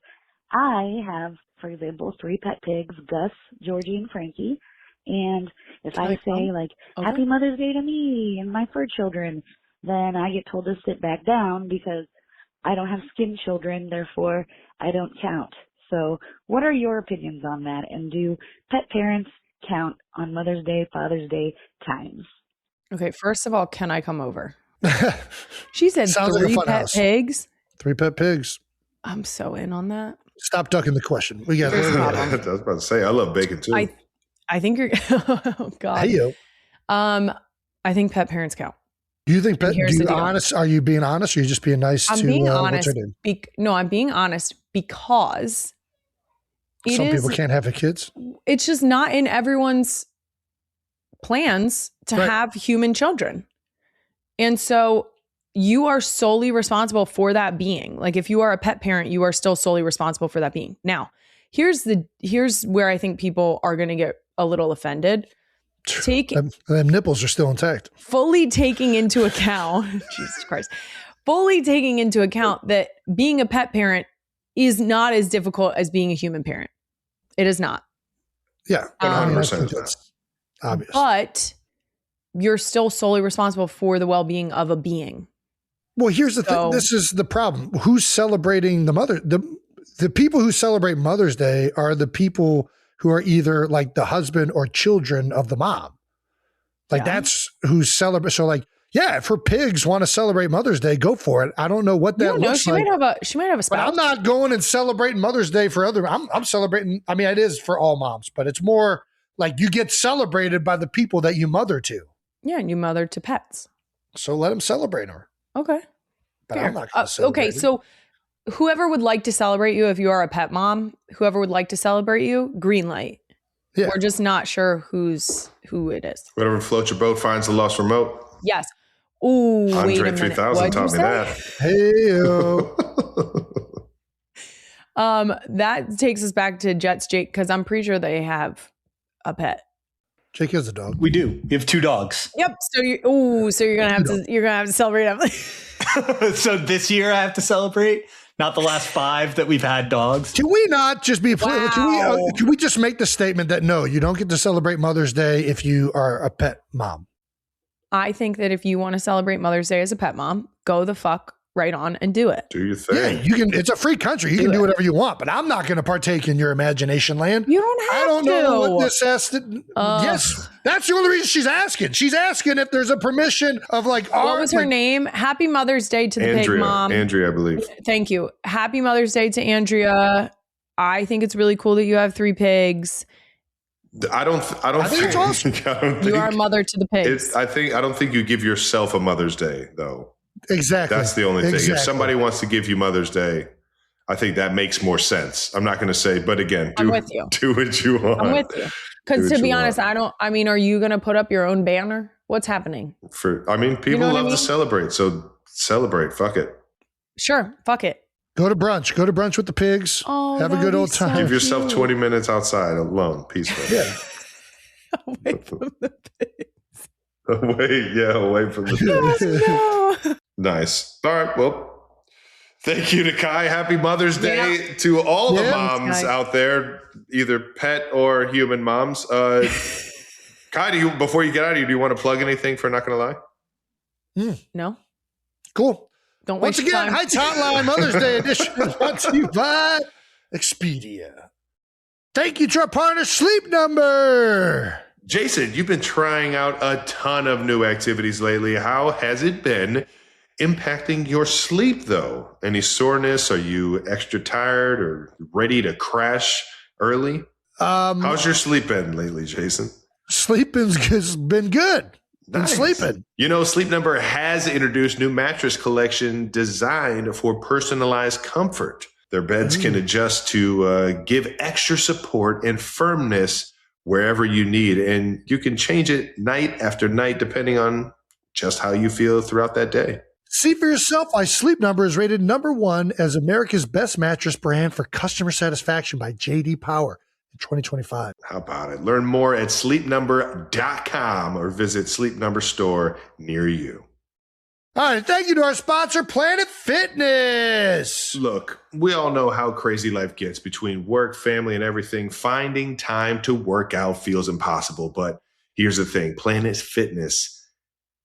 I have, for example, 3 pet pigs, Gus, Georgie, and Frankie. And if I say, like, Happy Mother's Day to me and my fur children, then I get told to sit back down because I don't have skin children, therefore I don't count. So what are your opinions on that? And do pet parents count on Mother's Day, Father's Day times? Okay, first of all, can I come over? She said Sounds like a 3 fun pet house. pigs. 3 pet pigs. I'm so in on that. Stop ducking the question. We got Here's the I problem. was about to say, I love bacon too. I think you're oh God. Hey, yo. I think pet parents count. Do you think pet? Here's the deal. Are you being honest, or are you just being nice? I'm to, being what's honest. her name? No, I'm being honest because Some people can't have kids. It's just not in everyone's plans to have human children. And so you are solely responsible for that being. Like if you are a pet parent, you are still solely responsible for that being. Now, here's where I think people are going to get a little offended. Them nipples are still intact. Fully taking into account, Jesus Christ, fully taking into account that being a pet parent is not as difficult as being a human parent. It is not. Yeah, 100% is obvious. But you're still solely responsible for the well-being of a being. Well, here's the thing. This is the problem. Who's celebrating the mother? The people who celebrate Mother's Day are the people who are either like the husband or children of the mom. Like that's who's celebrating. So like, yeah, if her pigs want to celebrate Mother's Day, go for it. I don't know what that looks she like. She might have a spouse. But I'm not going and celebrating Mother's Day for other. I'm celebrating. I mean, it is for all moms, but it's more like you get celebrated by the people that you mother to. Yeah, and you mother to pets. So let them celebrate her. Okay. But Fair. I'm not going to celebrate. Okay, so whoever would like to celebrate you, if you are a pet mom, whoever would like to celebrate you, green light. Yeah. We're just not sure who it is. Whatever floats your boat finds the lost remote. Yes. Ooh, wait a Andre minute. 3000 What'd taught you me say? that. That takes us back to Jet's Jake because I'm pretty sure they have a pet. Jake has a dog. We do. We have 2 dogs. Yep. So you're gonna have to celebrate them. So this year I have to celebrate, not the last 5 that we've had dogs. Can we not just be? Can we just make the statement that no, you don't get to celebrate Mother's Day if you are a pet mom? I think that if you want to celebrate Mother's Day as a pet mom, go the fuck right on and do it. Do your thing. Yeah, you can. It's a free country. You can do whatever you want, but I'm not going to partake in your imagination land. You don't have to. I don't know what this has to. Yes, that's the only reason she's asking. She's asking if there's a permission of like. What was her name? Happy Mother's Day to the pig mom. Andrea, I believe. Thank you. Happy Mother's Day to Andrea. I think it's really cool that you have 3 pigs. I think it's awesome. You are a mother to the pigs. I don't think you give yourself a Mother's Day though. Exactly. That's the only thing. Exactly. If somebody wants to give you Mother's Day, I think that makes more sense. I'm not going to say, but again, do what you want. I'm with you. Because to be honest, are you going to put up your own banner? What's happening? People love to celebrate. So celebrate. Fuck it. Sure. Fuck it. Go to brunch. Go to brunch with the pigs. Oh, have a good old time. Give yourself 20 minutes outside alone, peaceful. Yeah. Away from the pigs. Away from the pigs. No. Nice. All right. Well, thank you to Kai. Happy Mother's Day to all the moms out there, either pet or human moms. Kai, before you get out of here, do you want to plug anything for Not Gonna Lie? No. Cool. Don't Once waste again, time. Heights Hotline Mother's Day edition is brought to you by Expedia. Thank you to our partner, Sleep Number. Jason, you've been trying out a ton of new activities lately. How has it been impacting your sleep, though? Any soreness? Are you extra tired or ready to crash early? How's your sleep been lately, Jason? Sleeping's been good. Been sleeping. Sleep Number has introduced new mattress collection designed for personalized comfort. Their beds can adjust to give extra support and firmness wherever you need. And you can change it night after night, depending on just how you feel throughout that day. See for yourself why Sleep Number is rated #1 as America's best mattress brand for customer satisfaction by J.D. Power in 2025. How about it? Learn more at sleepnumber.com or visit Sleep Number store near you. All right, thank you to our sponsor, Planet Fitness. Look, we all know how crazy life gets between work, family, and everything. Finding time to work out feels impossible. But here's the thing, Planet Fitness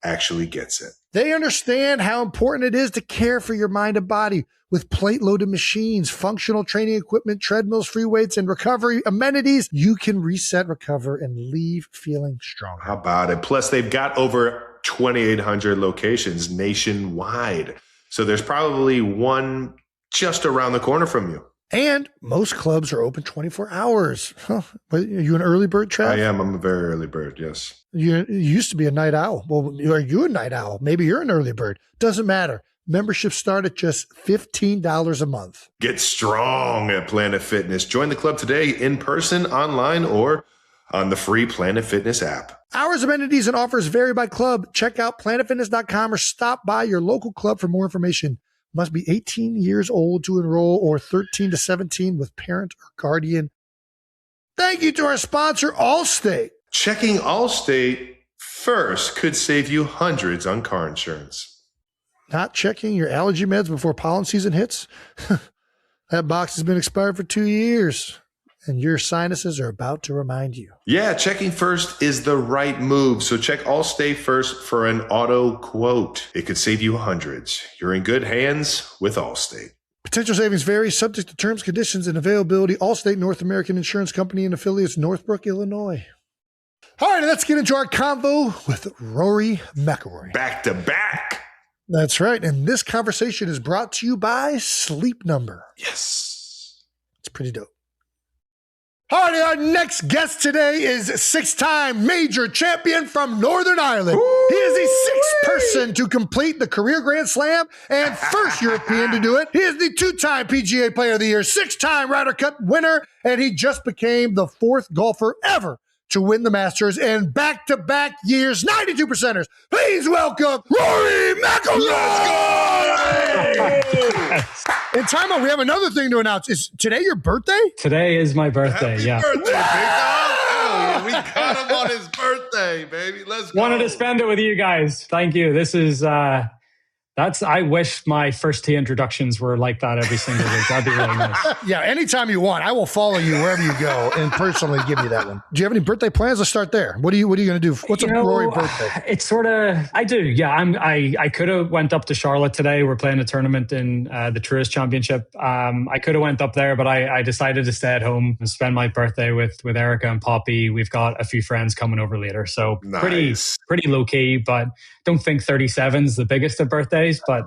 actually gets it. They understand how important it is to care for your mind and body. With plate-loaded machines, functional training equipment, treadmills, free weights, and recovery amenities, you can reset, recover, and leave feeling stronger. How about it? Plus, they've got over 2,800 locations nationwide. So there's probably one just around the corner from you. And most clubs are open 24 hours. Huh. Are you an early bird, Trav? I am. I'm a very early bird, yes. You used to be a night owl. Well, are you a night owl? Maybe you're an early bird. Doesn't matter. Memberships start at just $15 a month. Get strong at Planet Fitness. Join the club today in person, online, or on the free Planet Fitness app. Hours, amenities, and offers vary by club. Check out planetfitness.com or stop by your local club for more information. Must be 18 years old to enroll or 13 to 17 with parent or guardian. Thank you to our sponsor, Allstate. Checking Allstate first could save you hundreds on car insurance. Not checking your allergy meds before pollen season hits? That box has been expired for 2 years, and your sinuses are about to remind you. Yeah, checking first is the right move. So check Allstate first for an auto quote. It could save you hundreds. You're in good hands with Allstate. Potential savings vary, subject to terms, conditions, and availability. Allstate North American Insurance Company and affiliates, Northbrook, Illinois. All right, let's get into our convo with Rory McIlroy. Back to back. That's right. And this conversation is brought to you by Sleep Number. Yes. It's pretty dope. All right, our next guest today is six-time major champion from Northern Ireland. Ooh, he is the sixth person to complete the career Grand Slam and first European to do it. He is the two-time PGA Player of the Year, six-time Ryder Cup winner, and he just became the fourth golfer ever to win the Masters in back-to-back years, 92 percenters. Please welcome Rory McIlroy! In time out, we have another thing to announce. Is today your birthday? Today is my birthday, Happy birthday, big dog. Hell yeah, we got him on his birthday, baby. Let's go. Wanted to spend it with you guys. Thank you. This is, I wish my first tee introductions were like that every single week. That'd be really nice. Yeah, anytime you want, I will follow you wherever you go and personally give you that one. Do you have any birthday plans? Let's start there. What are you going to do? What's a Rory birthday? It's sort of, I do. Yeah, I could have went up to Charlotte today. We're playing a tournament in the Truist Championship. I could have went up there, but I decided to stay at home and spend my birthday with Erica and Poppy. We've got a few friends coming over later, so nice. pretty low key. But don't think 37 is the biggest of birthdays. But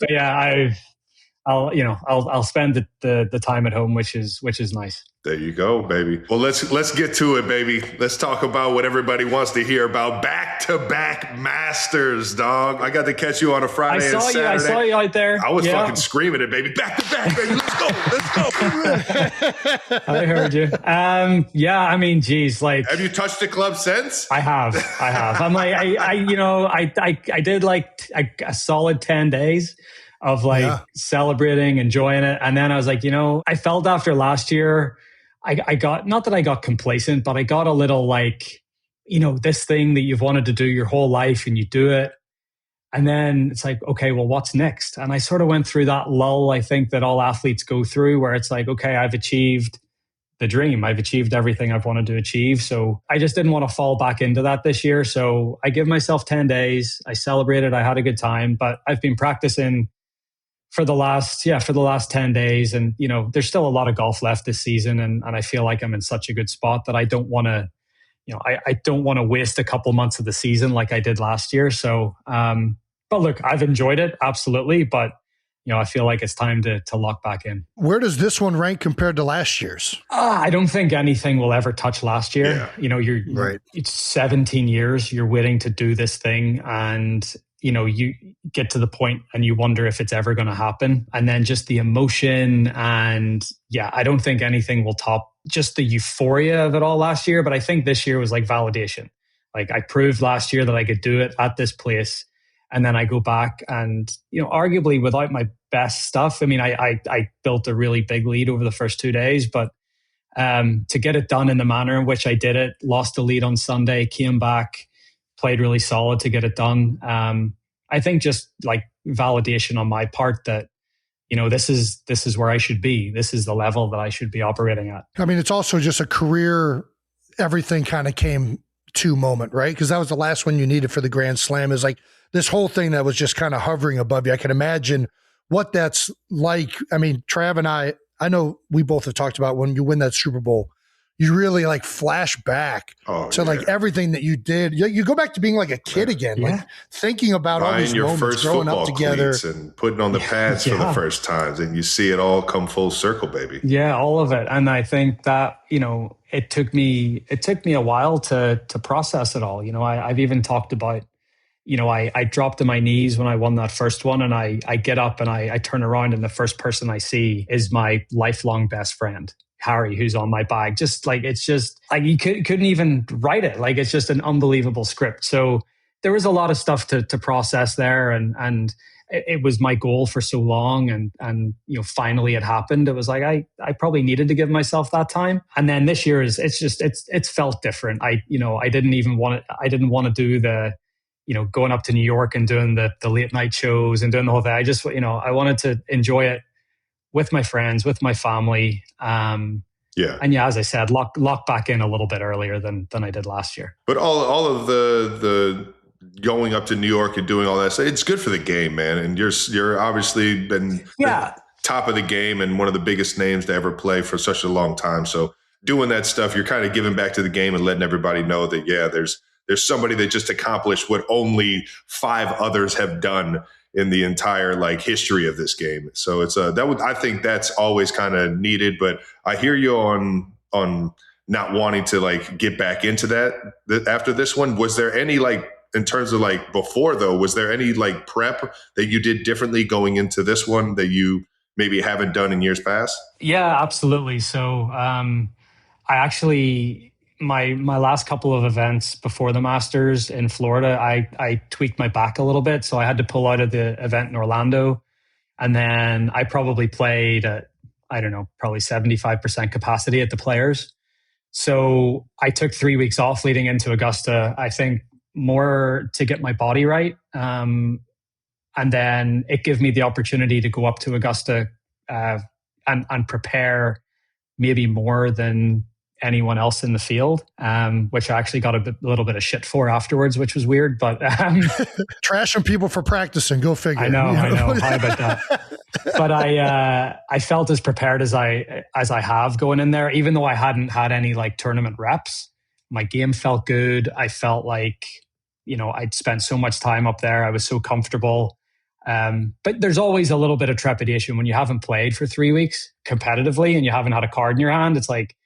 yeah, I'll spend the time at home, which is nice. There you go, baby. Well, let's get to it, baby. Let's talk about what everybody wants to hear about. Back-to-back Masters, dog. I got to catch you on a Friday and Saturday. I saw you out there. I was fucking screaming it, baby. Back-to-back, baby. Let's go. I heard you. Yeah, I mean, geez, like. Have you touched the club since? I have. I'm like, I did like a solid 10 days of celebrating, enjoying it. And then I was like, I felt after last year, I got, not that I got complacent, but I got a little like, this thing that you've wanted to do your whole life and you do it. And then it's like, okay, well, what's next? And I sort of went through that lull, I think, that all athletes go through, where it's like, okay, I've achieved the dream. I've achieved everything I've wanted to achieve. So I just didn't want to fall back into that this year. So I give myself 10 days. I celebrated. I had a good time, but I've been practicing for the last 10 days. And, there's still a lot of golf left this season. And I feel like I'm in such a good spot that I don't want to, I don't want to waste a couple months of the season like I did last year. So, but look, I've enjoyed it. Absolutely. But, I feel like it's time to lock back in. Where does this one rank compared to last year's? I don't think anything will ever touch last year. Yeah. You're right. It's 17 years you're waiting to do this thing. And, you get to the point and you wonder if it's ever going to happen. And then just the emotion and I don't think anything will top just the euphoria of it all last year. But I think this year was like validation. Like I proved last year that I could do it at this place. And then I go back and, arguably without my best stuff. I mean, I built a really big lead over the first 2 days, but to get it done in the manner in which I did it, lost the lead on Sunday, came back, played really solid to get it done. I think just like validation on my part that, this is where I should be. This is the level that I should be operating at. I mean, it's also just a career, everything kind of came to moment, right? Because that was the last one you needed for the Grand Slam, is like this whole thing that was just kind of hovering above you. I can imagine what that's like. I mean, Trav and I know we both have talked about when you win that Super Bowl, you really like flash back to like everything that you did. You go back to being like a kid again, like thinking about all these moments, growing up together, and putting on the pads for the first times, and you see it all come full circle, baby. Yeah, all of it. And I think that it took me a while to process it all. I've even talked about, I dropped to my knees when I won that first one, and I get up and I turn around, and the first person I see is my lifelong best friend, Harry, who's on my bag. Just like, it's just like you couldn't even write it. Like, it's just an unbelievable script. So there was a lot of stuff to process there, and it was my goal for so long, and finally it happened. It was like I probably needed to give myself that time. And then this year it's felt different. I didn't want to do the going up to New York and doing the late night shows and doing the whole thing. I just I wanted to enjoy it with my friends, with my family. And as I said, lock back in a little bit earlier than I did last year. But all of the going up to New York and doing all that stuff, it's good for the game, man. And you're obviously been the top of the game and one of the biggest names to ever play for such a long time. So doing that stuff, you're kind of giving back to the game and letting everybody know that, there's somebody that just accomplished what only 5 others have done in the entire like history of this game. So it's I think that's always kind of needed. But I hear you on not wanting to like get back into that after this one. Was there any like, in terms of like before though, was there any like prep that you did differently going into this one that you maybe haven't done in years past? Yeah, absolutely. So I actually, my last couple of events before the Masters in Florida, I tweaked my back a little bit. So I had to pull out of the event in Orlando. And then I probably played at, I don't know, probably 75% capacity at the Players. So I took 3 weeks off leading into Augusta, I think more to get my body right. And then it gave me the opportunity to go up to Augusta and prepare maybe more than anyone else in the field, which I actually got a little bit of shit for afterwards, which was weird. But trashing people for practicing, go figure. I know. How about that? But I felt as prepared as I have going in there, even though I hadn't had any like tournament reps. My game felt good. I felt like I'd spent so much time up there. I was so comfortable. But there's always a little bit of trepidation when you haven't played for 3 weeks competitively and you haven't had a card in your hand. It's like,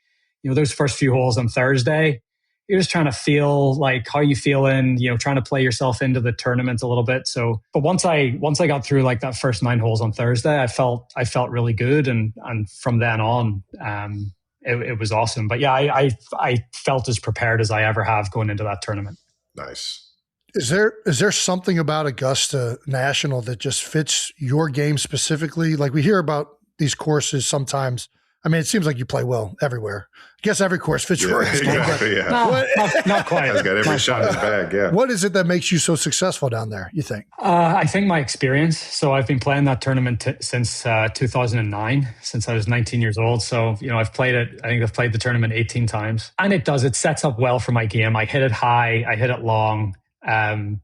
those first few holes on Thursday, you're just trying to feel like how you feeling, trying to play yourself into the tournament a little bit. So, but once I got through like that first 9 holes on Thursday, I felt really good. And from then on, it was awesome. But yeah, I felt as prepared as I ever have going into that tournament. Nice. Is there something about Augusta National that just fits your game specifically? Like we hear about these courses sometimes. I mean, it seems like you play well everywhere. I guess every course fits your game. Not quite. He's got every shot in his bag, yeah. What is it that makes you so successable down there, you think? I think my experience. So I've been playing that tournament since 2009, since I was 19 years old. So, I've played it. I think I've played the tournament 18 times. And it sets up well for my game. I hit it high. I hit it long. And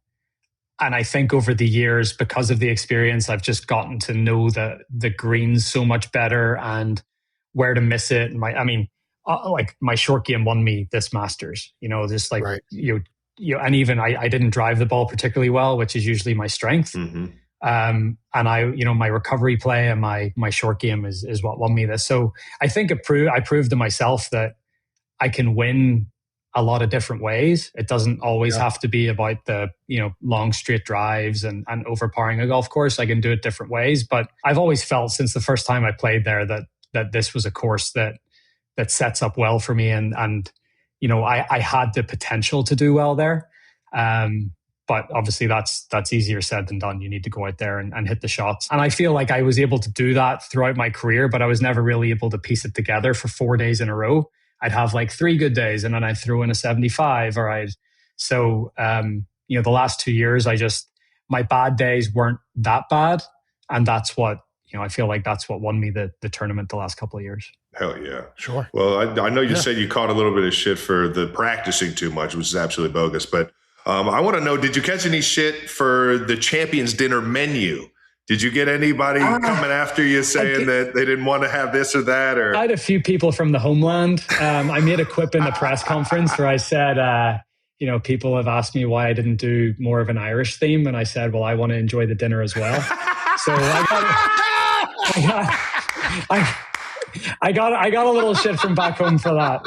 I think over the years, because of the experience, I've just gotten to know the greens so much better and where to miss it. Like my short game won me this Masters, just like, right. And even I didn't drive the ball particularly well, which is usually my strength. Mm-hmm. And my recovery play and my short game is what won me this. So I think I proved to myself that I can win a lot of different ways. It doesn't always have to be about the, long straight drives and overpowering a golf course. I can do it different ways, but I've always felt since the first time I played there that this was a course that sets up well for me. And I had the potential to do well there. But obviously that's easier said than done. You need to go out there and hit the shots. And I feel like I was able to do that throughout my career, but I was never really able to piece it together for 4 days in a row. I'd have like 3 good days and then I'd throw in a 75 the last 2 years, my bad days weren't that bad. And that's what, I feel like that's what won me the tournament the last couple of years. Hell yeah. Sure. Well, I know you said you caught a little bit of shit for the practicing too much, which is absolutely bogus. But I want to know, did you catch any shit for the Champions Dinner menu? Did you get anybody coming after you saying that they didn't want to have this or that? Or I had a few people from the homeland. I made a quip in the press conference where I said, people have asked me why I didn't do more of an Irish theme. And I said, well, I want to enjoy the dinner as well. So I got a little shit from back home for that.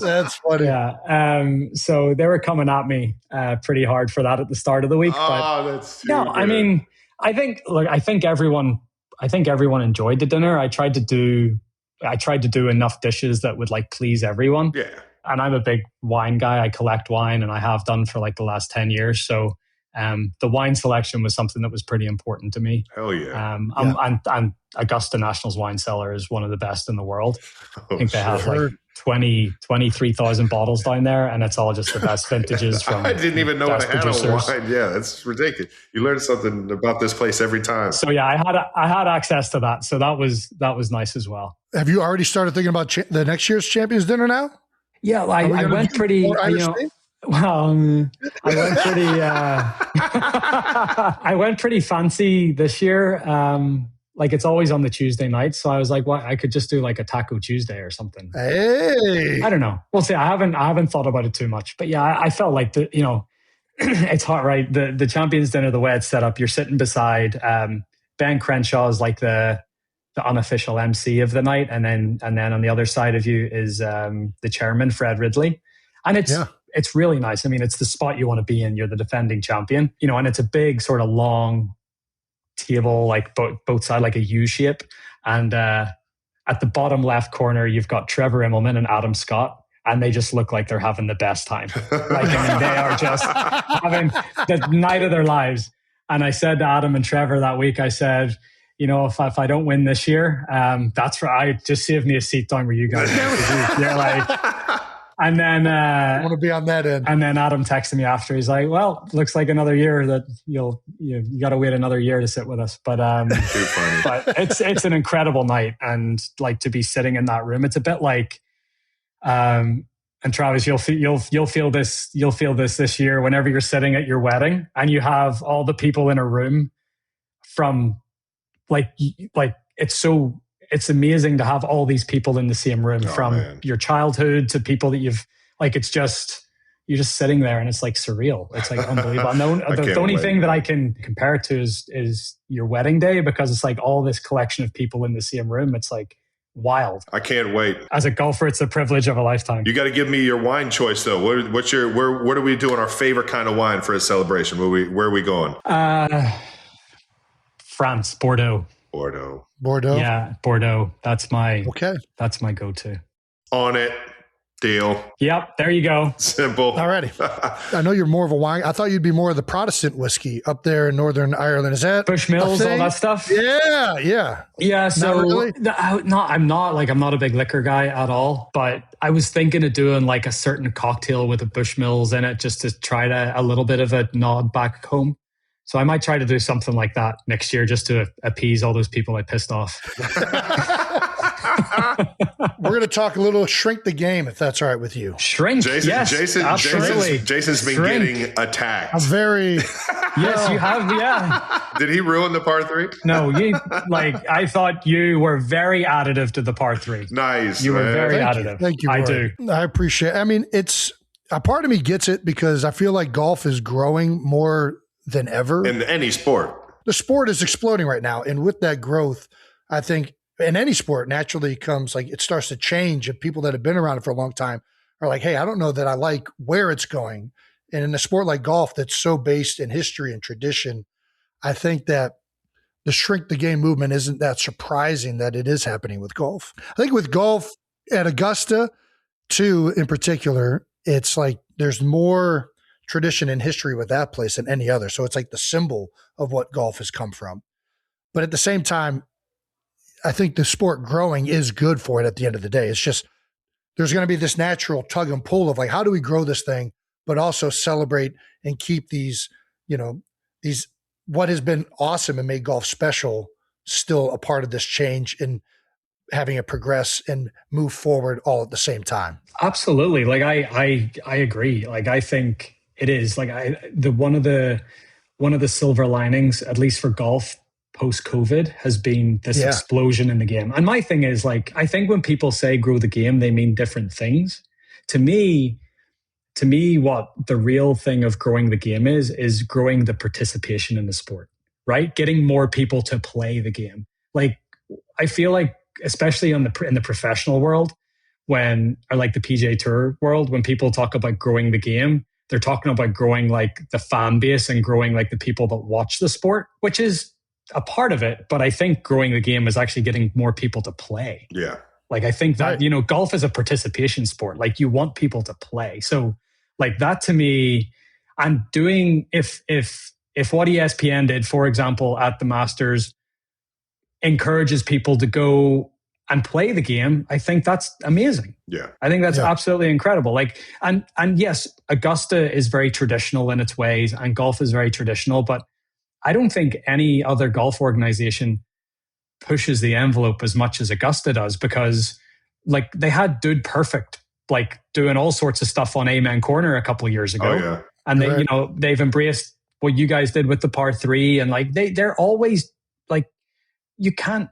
That's funny. Yeah. So they were coming at me pretty hard for that at the start of the week. That's too no, good. I mean, I think everyone enjoyed the dinner. I tried to do enough dishes that would like please everyone. Yeah. And I'm a big wine guy. I collect wine and I have done for like the last 10 years. So the wine selection was something that was pretty important to me. Hell yeah. And Augusta National's wine cellar is one of the best in the world. I think they have like 23,000 bottles down there, and it's all just the best vintages from I didn't even know I had producers. a wine. Yeah, that's ridiculous. You learn something about this place every time. So yeah, I had access to that. So that was nice as well. Have you already started thinking about the next year's Champions Dinner now? Yeah, I went pretty. I went pretty. I went pretty fancy this year. Like it's always on the Tuesday night, so I was like, "Well, I could just do like a Taco Tuesday or something." Hey, I don't know. We'll see. I haven't thought about it too much, but yeah, I felt like it's hot, right? The Champions Dinner, the way it's set up, you're sitting beside Ben Crenshaw is like the unofficial MC of the night, and then on the other side of you is the chairman, Fred Ridley, and it's really nice. I mean, it's the spot you want to be in. You're the defending champion, and it's a big sort of long table, like both sides, like a U shape, and at the bottom left corner you've got Trevor Immelman and Adam Scott, and they just look like they're having the best time. Like, I mean, they are just having the night of their lives. And I said to Adam and Trevor that week, I said, if I don't win this year, that's right. Just save me a seat down where you guys are. You're like, and then I want to be on that end. And then Adam texted me after. He's like, "Well, looks like another year that you got to wait another year to sit with us." But Too funny. But it's an incredible night, and like to be sitting in that room, it's a bit like, and Travis, you'll feel this year whenever you're sitting at your wedding and you have all the people in a room from like it's amazing to have all these people in the same room from your childhood to people that you've like, it's just, you're just sitting there and it's like surreal. It's like unbelievable. The only thing that I can compare it to is your wedding day, because it's like all this collection of people in the same room. It's like wild. I can't wait. As a golfer, it's a privilege of a lifetime. You got to give me your wine choice though. What are we doing our favorite kind of wine for a celebration? Where are we going? France, Bordeaux. Yeah, Bordeaux. That's my go-to. On it. Deal. Yep, there you go. Simple. Alrighty. I know you're more of a wine. I thought you'd be more of the Protestant whiskey up there in Northern Ireland. Is that Bushmills, all that stuff? Yeah. So really? I'm not a big liquor guy at all, but I was thinking of doing like a certain cocktail with a Bushmills in it, just to try a little bit of a nod back home. So I might try to do something like that next year, just to appease all those people I pissed off. We're going to talk a little shrink the game, if that's all right with you. Shrink, yes, absolutely. Jason's been getting attacked. I'm very... Yes, you have, yeah. Did he ruin the par 3? No, I thought you were very additive to the par 3. Nice. You were very additive. Thank you. I do. I appreciate it. I mean, it's a part of me gets it because I feel like golf is growing more than ever. In any sport. The sport is exploding right now. And with that growth, I think in any sport naturally comes like it starts to change, and people that have been around it for a long time are like, hey, I don't know that I like where it's going. And in a sport like golf that's so based in history and tradition, I think that the shrink the game movement isn't that surprising that it is happening with golf. I think with golf at Augusta too, in particular, it's like there's more tradition and history with that place than any other. So it's like the symbol of what golf has come from. But at the same time, I think the sport growing is good for it at the end of the day. It's just, there's going to be this natural tug and pull of like, how do we grow this thing, but also celebrate and keep these, these what has been awesome and made golf special still a part of this change in having it progress and move forward all at the same time? Absolutely. Like I agree. Like I think it is like one of the silver linings, at least for golf post COVID, has been this explosion in the game. And my thing is, like, I think when people say grow the game, they mean different things. To me, what the real thing of growing the game is growing the participation in the sport, right? Getting more people to play the game. Like, I feel like, especially in the professional world, or like the PGA Tour world, when people talk about growing the game, they're talking about growing like the fan base and growing like the people that watch the sport, which is a part of it. But I think growing the game is actually getting more people to play. Yeah. Like, I think that, golf is a participation sport. Like, you want people to play. So like that to me, I'm doing, if what ESPN did, for example, at the Masters encourages people to go and play the game, I think that's amazing. Yeah. I think that's absolutely incredible. Like, and yes, Augusta is very traditional in its ways and golf is very traditional, but I don't think any other golf organization pushes the envelope as much as Augusta does, because like they had Dude Perfect, like doing all sorts of stuff on Amen Corner a couple of years ago. Oh, yeah. And they, they've embraced what you guys did with the par 3. And like, they're always like, you can't,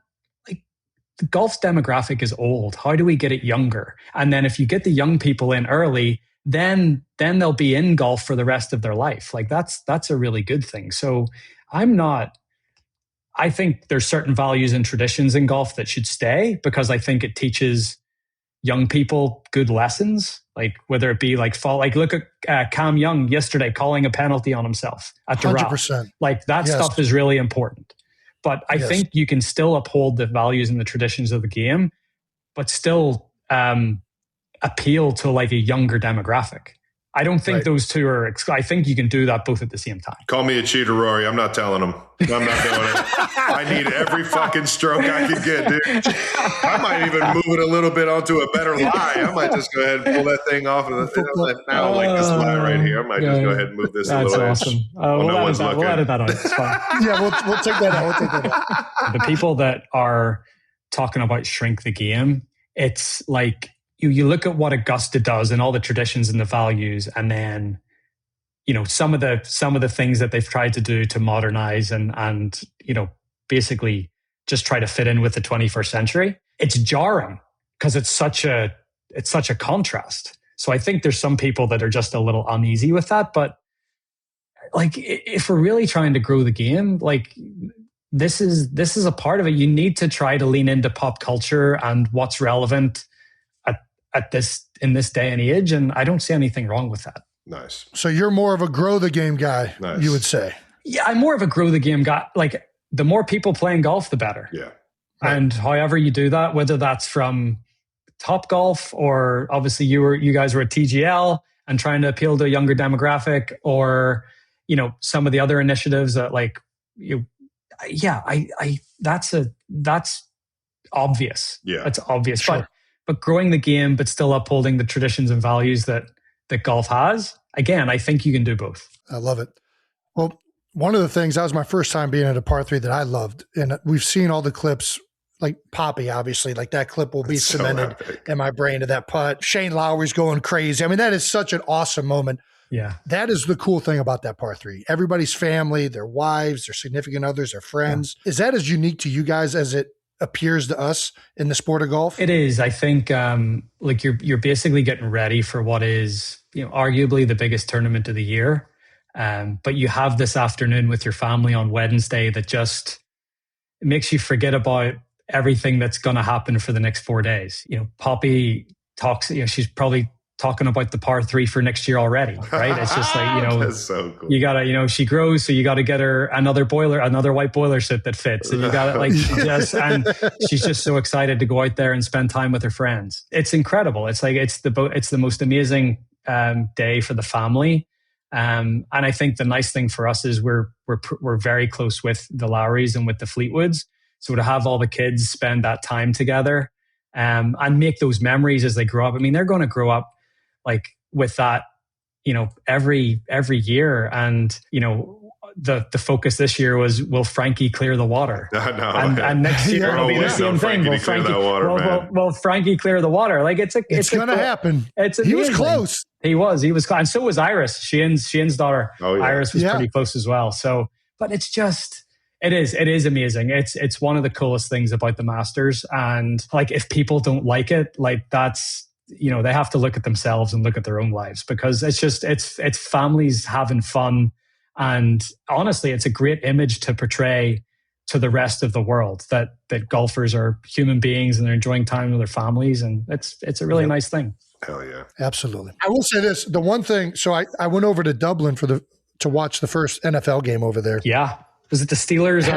the golf's demographic is old. How do we get it younger? And then if you get the young people in early, then they'll be in golf for the rest of their life. Like that's a really good thing. So I think there's certain values and traditions in golf that should stay, because I think it teaches young people good lessons. Like whether it be like look at Cam Young yesterday calling a penalty on himself at Doral. 100%. Like that stuff is really important. But I think you can still uphold the values and the traditions of the game, but still appeal to like a younger demographic. I don't think those two are, I think you can do that both at the same time. Call me a cheater, Rory. I'm not telling him. I'm not doing it. I need every fucking stroke I can get, dude. I might even move it a little bit onto a better lie. I might just go ahead and pull that thing off. And now, like this lie right here, I might just go ahead and move this a little That's awesome. We'll edit that out. It's fine. Yeah, we'll take that out. The people that are talking about shrink the game, it's like, you look at what Augusta does and all the traditions and the values, and then, some of the things that they've tried to do to modernize and basically just try to fit in with the 21st century. It's jarring because it's such a contrast. So I think there's some people that are just a little uneasy with that. But like, if we're really trying to grow the game, like this is a part of it. You need to try to lean into pop culture and what's relevant in this day and age, and I don't see anything wrong with that. Nice. So you're more of a grow the game guy, you would say? Yeah, I'm more of a grow the game guy. Like, the more people playing golf, the better. Yeah. Right. And however you do that, whether that's from Top Golf, or obviously you guys were at TGL and trying to appeal to a younger demographic, or some of the other initiatives that that's obvious. Yeah, that's obvious. Sure. But growing the game, but still upholding the traditions and values that golf has. Again, I think you can do both. I love it. Well, one of the things, that was my first time being at a par 3 that I loved. And we've seen all the clips, like Poppy, obviously, like that clip will be cemented in my brain to that putt. Shane Lowry's going crazy. I mean, that is such an awesome moment. Yeah. That is the cool thing about that par 3. Everybody's family, their wives, their significant others, their friends. Yeah. Is that as unique to you guys as it appears to us in the sport of golf? It is. I think like you're basically getting ready for what is arguably the biggest tournament of the year, but you have this afternoon with your family on Wednesday that just makes you forget about everything that's going to happen for the next 4 days. Poppy talks, she's probably talking about the par 3 for next year already, right? It's just like, that's so cool. You gotta, she grows, so you gotta get her another white boiler suit that fits. And you gotta and she's just so excited to go out there and spend time with her friends. It's incredible. It's like, it's the most amazing day for the family. And I think the nice thing for us is we're very close with the Lowrys and with the Fleetwoods. So to have all the kids spend that time together and make those memories as they grow up. I mean, they're going to grow up like with that, every year. And, the focus this year was, will Frankie clear the water? And next year it'll be the same thing. Will Frankie clear the water? Like it's going to happen. He was close. He was close. And so was Iris. Sheehan's daughter. Iris was pretty close as well. So, but it's just, it is amazing. It's one of the coolest things about the Masters. And like, if people don't like it, like that's, they have to look at themselves and look at their own lives, because it's families having fun. And honestly, it's a great image to portray to the rest of the world that golfers are human beings and they're enjoying time with their families. And it's a really nice thing. Hell yeah. Absolutely. I will say this, the one thing, so I went over to Dublin to watch the first NFL game over there. Yeah. Was it the Steelers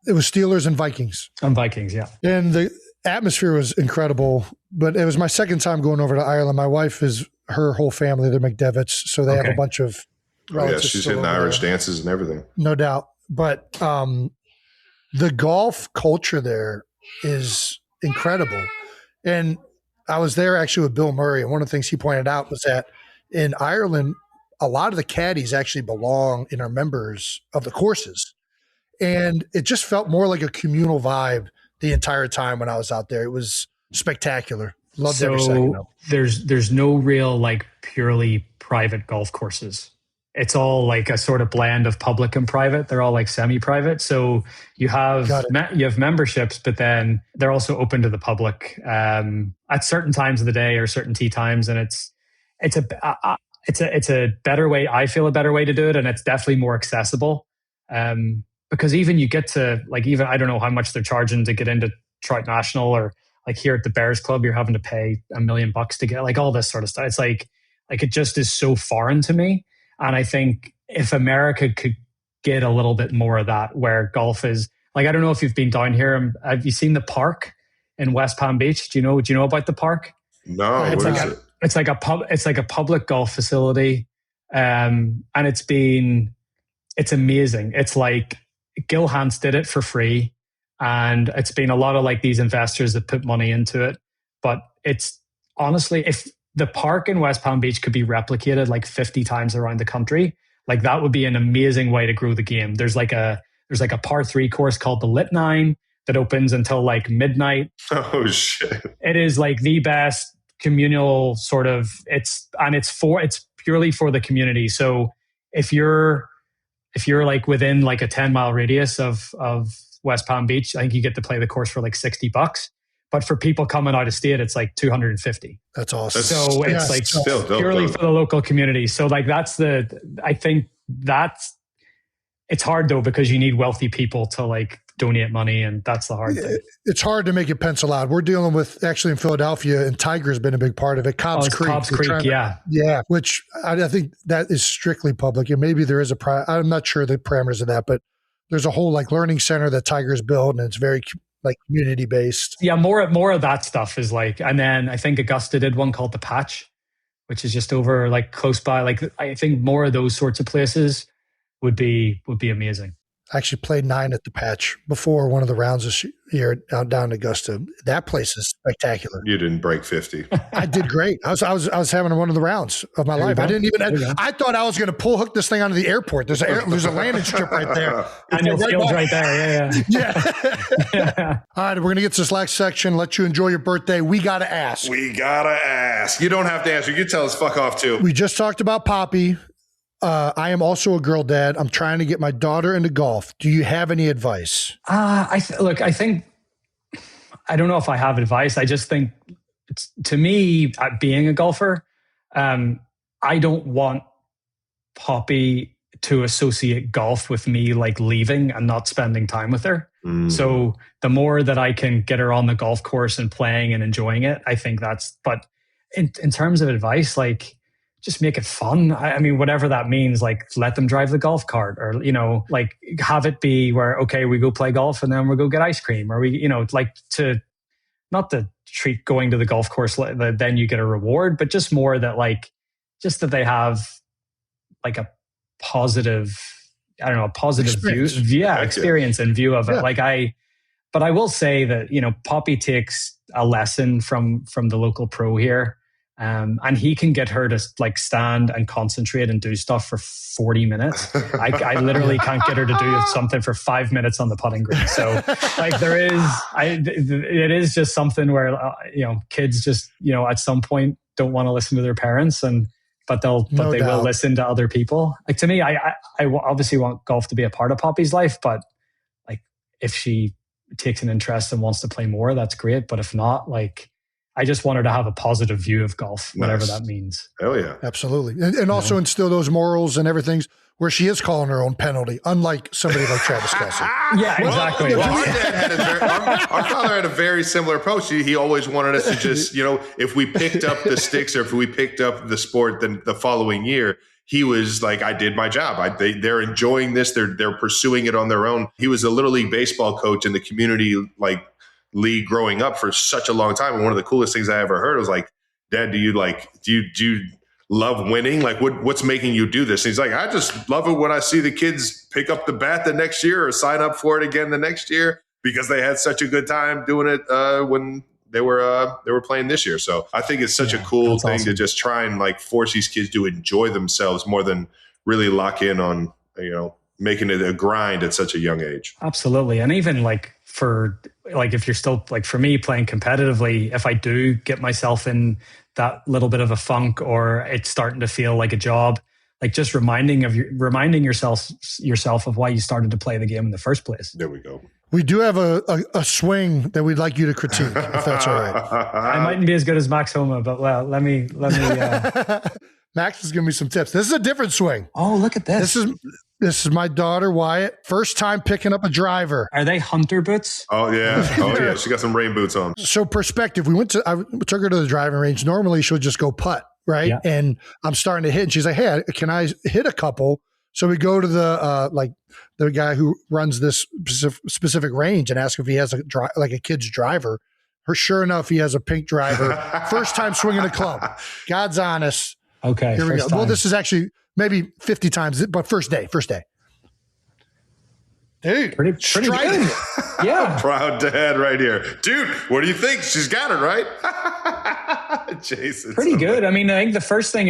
It was Steelers and Vikings. Yeah. And the atmosphere was incredible, but it was my second time going over to Ireland. My wife her whole family, they're McDevitts, so they have a bunch of relatives. She's hitting Irish dances and everything. No doubt. But the golf culture there is incredible. And I was there actually with Bill Murray, and one of the things he pointed out was that in Ireland, a lot of the caddies actually belong and are members of the courses. And it just felt more like a communal vibe the entire time when I was out there. It was spectacular. Loved every second of it. There's no real like purely private golf courses. It's all like a sort of blend of public and private. They're all like semi-private. So you have memberships, but then they're also open to the public at certain times of the day or certain tee times. And it's a better way. I feel a better way to do it, and it's definitely more accessible. Because even you get to I don't know how much they're charging to get into Trout National, or like here at the Bears Club, you're having to pay $1 million to get like all this sort of stuff. It's like it just is so foreign to me. And I think if America could get a little bit more of that, where golf is like, I don't know if you've been down here. Have you seen the park in West Palm Beach? Do you know about the park? No, It's like a public golf facility. And it's amazing. It's like Gil Hans did it for free. And it's been a lot of like these investors that put money into it. But it's honestly, if the park in West Palm Beach could be replicated like 50 times around the country, like that would be an amazing way to grow the game. There's like a par 3 course called the Lit 9 that opens until like midnight. Oh shit. It is like the best communal sort of, it's purely for the community. So if you're like within like a 10-mile radius of West Palm Beach, I think you get to play the course for like $60. But for people coming out of state, it's like $250. That's awesome. So it's like purely for the local community. So like it's hard though, because you need wealthy people to like donate money, and that's the hard thing. It's hard to make it pencil out. We're dealing with actually in Philadelphia, and Tiger's been a big part of it. Cobb's Creek. Yeah. Which I think that is strictly public, and maybe there is I'm not sure the parameters of that, but there's a whole like learning center that Tiger's built, and it's very like community based. Yeah, more of that stuff is like, and then I think Augusta did one called the Patch, which is just over like close by. Like I think more of those sorts of places would be amazing. I actually played 9 at the Patch before one of the rounds this year down in Augusta. That place is spectacular. You didn't break 50. I did great. I was having one of the rounds of my life. I thought I was going to hook this thing onto the airport. There's a landing strip right there. I know, field's right there. Yeah. All right, we're going to get to this last section. Let you enjoy your birthday. We got to ask. You don't have to ask. You can tell us fuck off too. We just talked about Poppy. I am also a girl dad. I'm trying to get my daughter into golf. Do you have any advice? I think, I don't know if I have advice. I just think, to me, being a golfer, I don't want Poppy to associate golf with me like leaving and not spending time with her. So the more that I can get her on the golf course and playing and enjoying it, I think but in terms of advice, like, just make it fun. I mean, whatever that means, like let them drive the golf cart, or, like have it be where, okay, we go play golf and then we go get ice cream, or we, like not to treat going to the golf course, then you get a reward, but just more that like, just that they have like a positive, experience. Experience and view of it. But I will say that, Poppy takes a lesson from the local pro here. And he can get her to like stand and concentrate and do stuff for 40 minutes. I literally can't get her to do something for 5 minutes on the putting green. So like it is just something where, kids just, at some point don't want to listen to their parents but they will listen to other people. Like to me, I obviously want golf to be a part of Poppy's life, but like if she takes an interest and wants to play more, that's great. But if not, like, I just want her to have a positive view of golf, whatever that means. Hell yeah. Absolutely. And also instill those morals and everything where she is calling her own penalty, unlike somebody like Travis Kelce. Yeah, exactly. Well, our father had a very similar approach. He always wanted us to just, if we picked up the sticks or if we picked up the sport then the following year, he was like, I did my job. They're enjoying this. They're pursuing it on their own. He was a Little League baseball coach in the community, league growing up for such a long time. And one of the coolest things I ever heard was like, Dad, do you love winning? Like what's making you do this? And he's like, I just love it when I see the kids pick up the bat the next year or sign up for it again the next year because they had such a good time doing it when they were playing this year. So I think it's such a cool thing to just try and like force these kids to enjoy themselves more than really lock in on, making it a grind at such a young age. Absolutely. And even if you're still like, for me playing competitively, if I do get myself in that little bit of a funk or it's starting to feel like a job, like just reminding yourself of why you started to play the game in the first place. There we go. We do have a swing that we'd like you to critique, if that's all right. I mightn't be as good as Max Homa, but let me. Max is giving me some tips. This is a different swing. Oh, look at this. This is my daughter, Wyatt. First time picking up a driver. Are they hunter boots? Oh, yeah. She got some rain boots on. So perspective, I took her to the driving range. Normally she'll just go putt, right? Yeah. And I'm starting to hit. And she's like, hey, can I hit a couple? So we go to the guy who runs this specific range and ask if he has a kid's driver. Sure enough, he has a pink driver. First time swinging a club. God's honest. Okay. Here we go. Time. Well, this is actually maybe 50 times, but first day. Dude, pretty good. Yeah. Proud dad right here. Dude, what do you think? She's got it, right? Jason. Pretty good. I mean, I think the first thing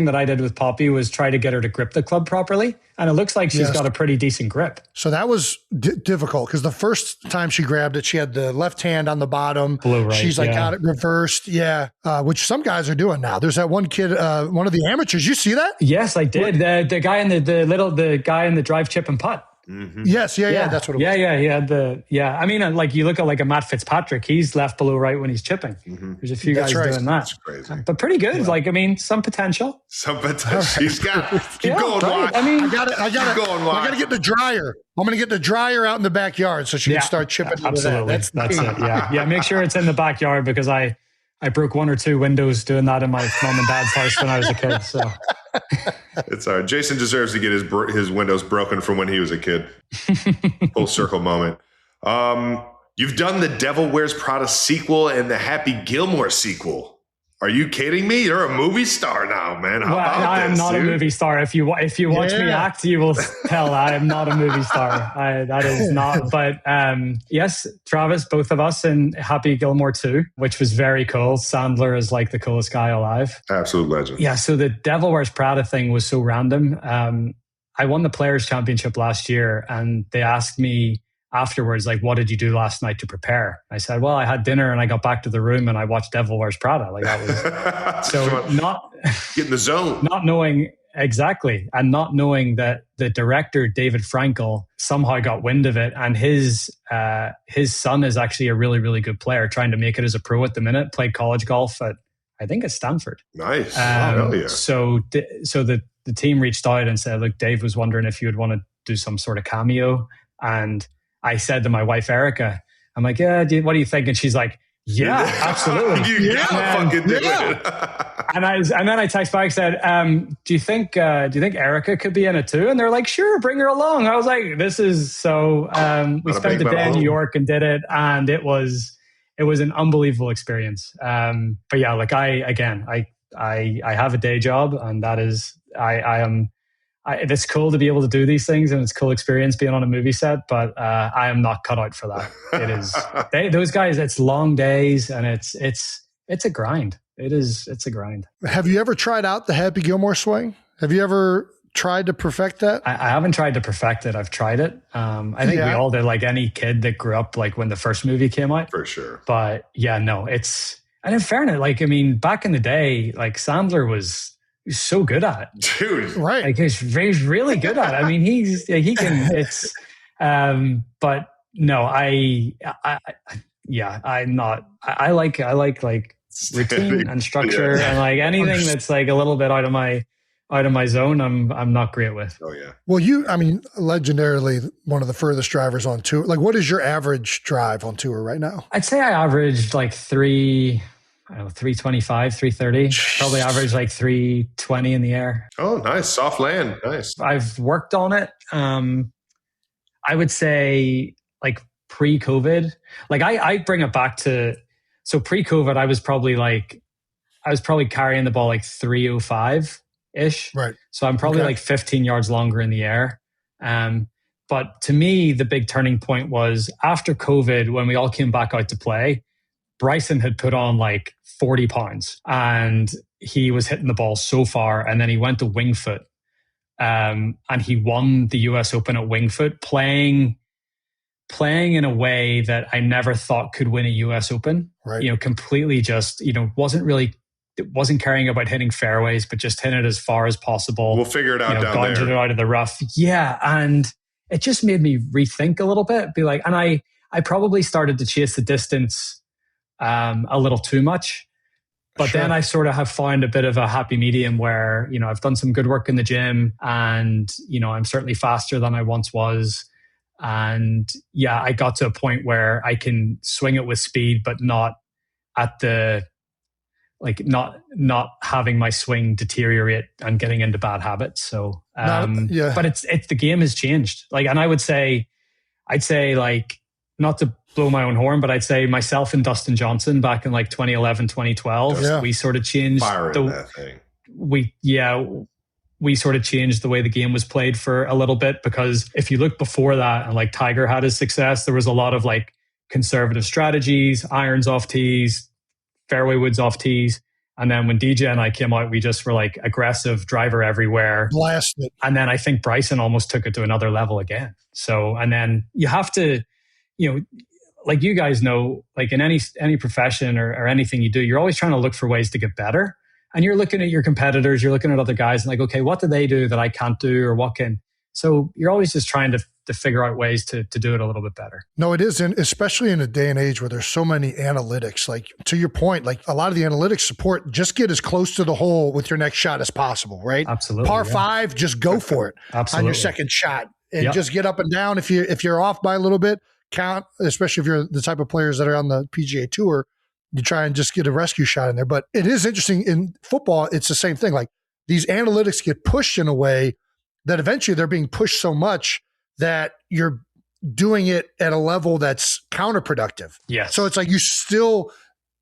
that I did with Poppy was try to get her to grip the club properly. And it looks like she's got a pretty decent grip. So that was difficult because the first time she grabbed it, she had the left hand on the bottom. Blue, right. She's got it reversed. Yeah. Which some guys are doing now. There's that one kid, one of the amateurs. You see that? Yes, I did. The guy in the guy in the drive, chip and putt. Mm-hmm. Yes, yeah, that's what it was. Yeah, he had I mean, like you look at like a Matt Fitzpatrick, he's left below right when he's chipping. Mm-hmm. There's a few guys doing that. That's crazy. But pretty good. Yeah. Like, I mean, some potential. She's got keep going, right. I mean, I got to get the dryer. I'm going to get the dryer out in the backyard so she can start chipping. Absolutely. That's it. Yeah. Make sure it's in the backyard because I broke one or two windows doing that in my mom and dad's house when I was a kid. So it's all right. Jason deserves to get his windows broken from when he was a kid. Full circle moment. You've done the Devil Wears Prada sequel and the Happy Gilmore sequel. Are you kidding me? You're a movie star now, man. I am not a movie star. If you watch me act, you will tell I am not a movie star. That is not. But yes, Travis, both of us in Happy Gilmore 2, which was very cool. Sandler is like the coolest guy alive. Absolute legend. Yeah. So the Devil Wears Prada thing was so random. I won the Players Championship last year, and they asked me afterwards, like, what did you do last night to prepare? I said, well, I had dinner and I got back to the room and I watched Devil Wears Prada. Like that was so not get in the zone, not knowing exactly, and not knowing that the director, David Frankel, somehow got wind of it. And his son is actually a really, really good player, trying to make it as a pro at the minute, played college golf at, I think it's Stanford. Nice. So the team reached out and said, look, Dave was wondering if you would want to do some sort of cameo. And I said to my wife, Erica, I'm like, what do you think? And she's like, yeah, absolutely. You gotta fucking do it. And then I text back, said, do you think Erica could be in it too? And they're like, sure, bring her along. I was like, this is so, we spent the day in New York and did it. And it was an unbelievable experience. But yeah, like I have a day job, and that is, it's cool to be able to do these things, and it's a cool experience being on a movie set, but I am not cut out for that. It is those guys, it's long days and it's a grind. it's a grind. Have you ever tried out the Happy Gilmore swing? Have you ever tried to perfect that? I haven't tried to perfect it. I've tried it. I think we all did, like any kid that grew up like when the first movie came out. For sure. But yeah, no, and in fairness, like, I mean, back in the day, like Sandler was so good at it. Dude. Right. Like he's really good at it. I mean, he can, but no, I like routine and structure and like anything that's like a little bit out of my zone, I'm not great with. Oh yeah. Well, legendarily one of the furthest drivers on tour. Like, what is your average drive on tour right now? I'd say I averaged like 325, 330. Probably average like 320 in the air. Oh, nice. Soft land. Nice. I've worked on it. I would say like pre-COVID, like I bring it back to, so pre-COVID, I was probably carrying the ball like 305 ish. Right. So I'm probably like 15 yards longer in the air. But to me, the big turning point was after COVID, when we all came back out to play, Bryson had put on like 40 pounds and he was hitting the ball so far. And then he went to Winged Foot. And he won the US Open at Winged Foot, playing in a way that I never thought could win a US Open. Right. You know, completely just, wasn't caring about hitting fairways, but just hitting it as far as possible. We'll figure it out down there. It out of the rough. Yeah. And it just made me rethink a little bit, be like, and I probably started to chase the distance a little too much. But then I sort of have found a bit of a happy medium where, I've done some good work in the gym and, I'm certainly faster than I once was. And yeah, I got to a point where I can swing it with speed, but not at the, like not having my swing deteriorate and getting into bad habits. So, but it's the game has changed. Like, and I'd say like, not to blow my own horn, but I'd say myself and Dustin Johnson back in like 2011, 2012, we sort of changed that thing. We sort of changed the way the game was played for a little bit, because if you look before that and like Tiger had his success, there was a lot of like conservative strategies, irons off tees, fairway woods off tees. And then when DJ and I came out, we just were like aggressive driver everywhere. Blasted. And then I think Bryson almost took it to another level again. So, and then you have to, like you guys know, like in any profession or anything you do, you're always trying to look for ways to get better. And you're looking at your competitors, you're looking at other guys and like, okay, what do they do that I can't do, or what can? So you're always just trying to figure out ways to do it a little bit better. No, it is. And especially in a day and age where there's so many analytics, like to your point, like a lot of the analytics support, just get as close to the hole with your next shot as possible, right? Absolutely. Par 5, just go for it on your second shot and just get up and down. If you're off by a little bit, count, especially if you're the type of players that are on the PGA Tour, you try and just get a rescue shot in there. But it is interesting in football. It's the same thing. Like these analytics get pushed in a way that eventually they're being pushed so much that you're doing it at a level that's counterproductive. Yes. So it's like you still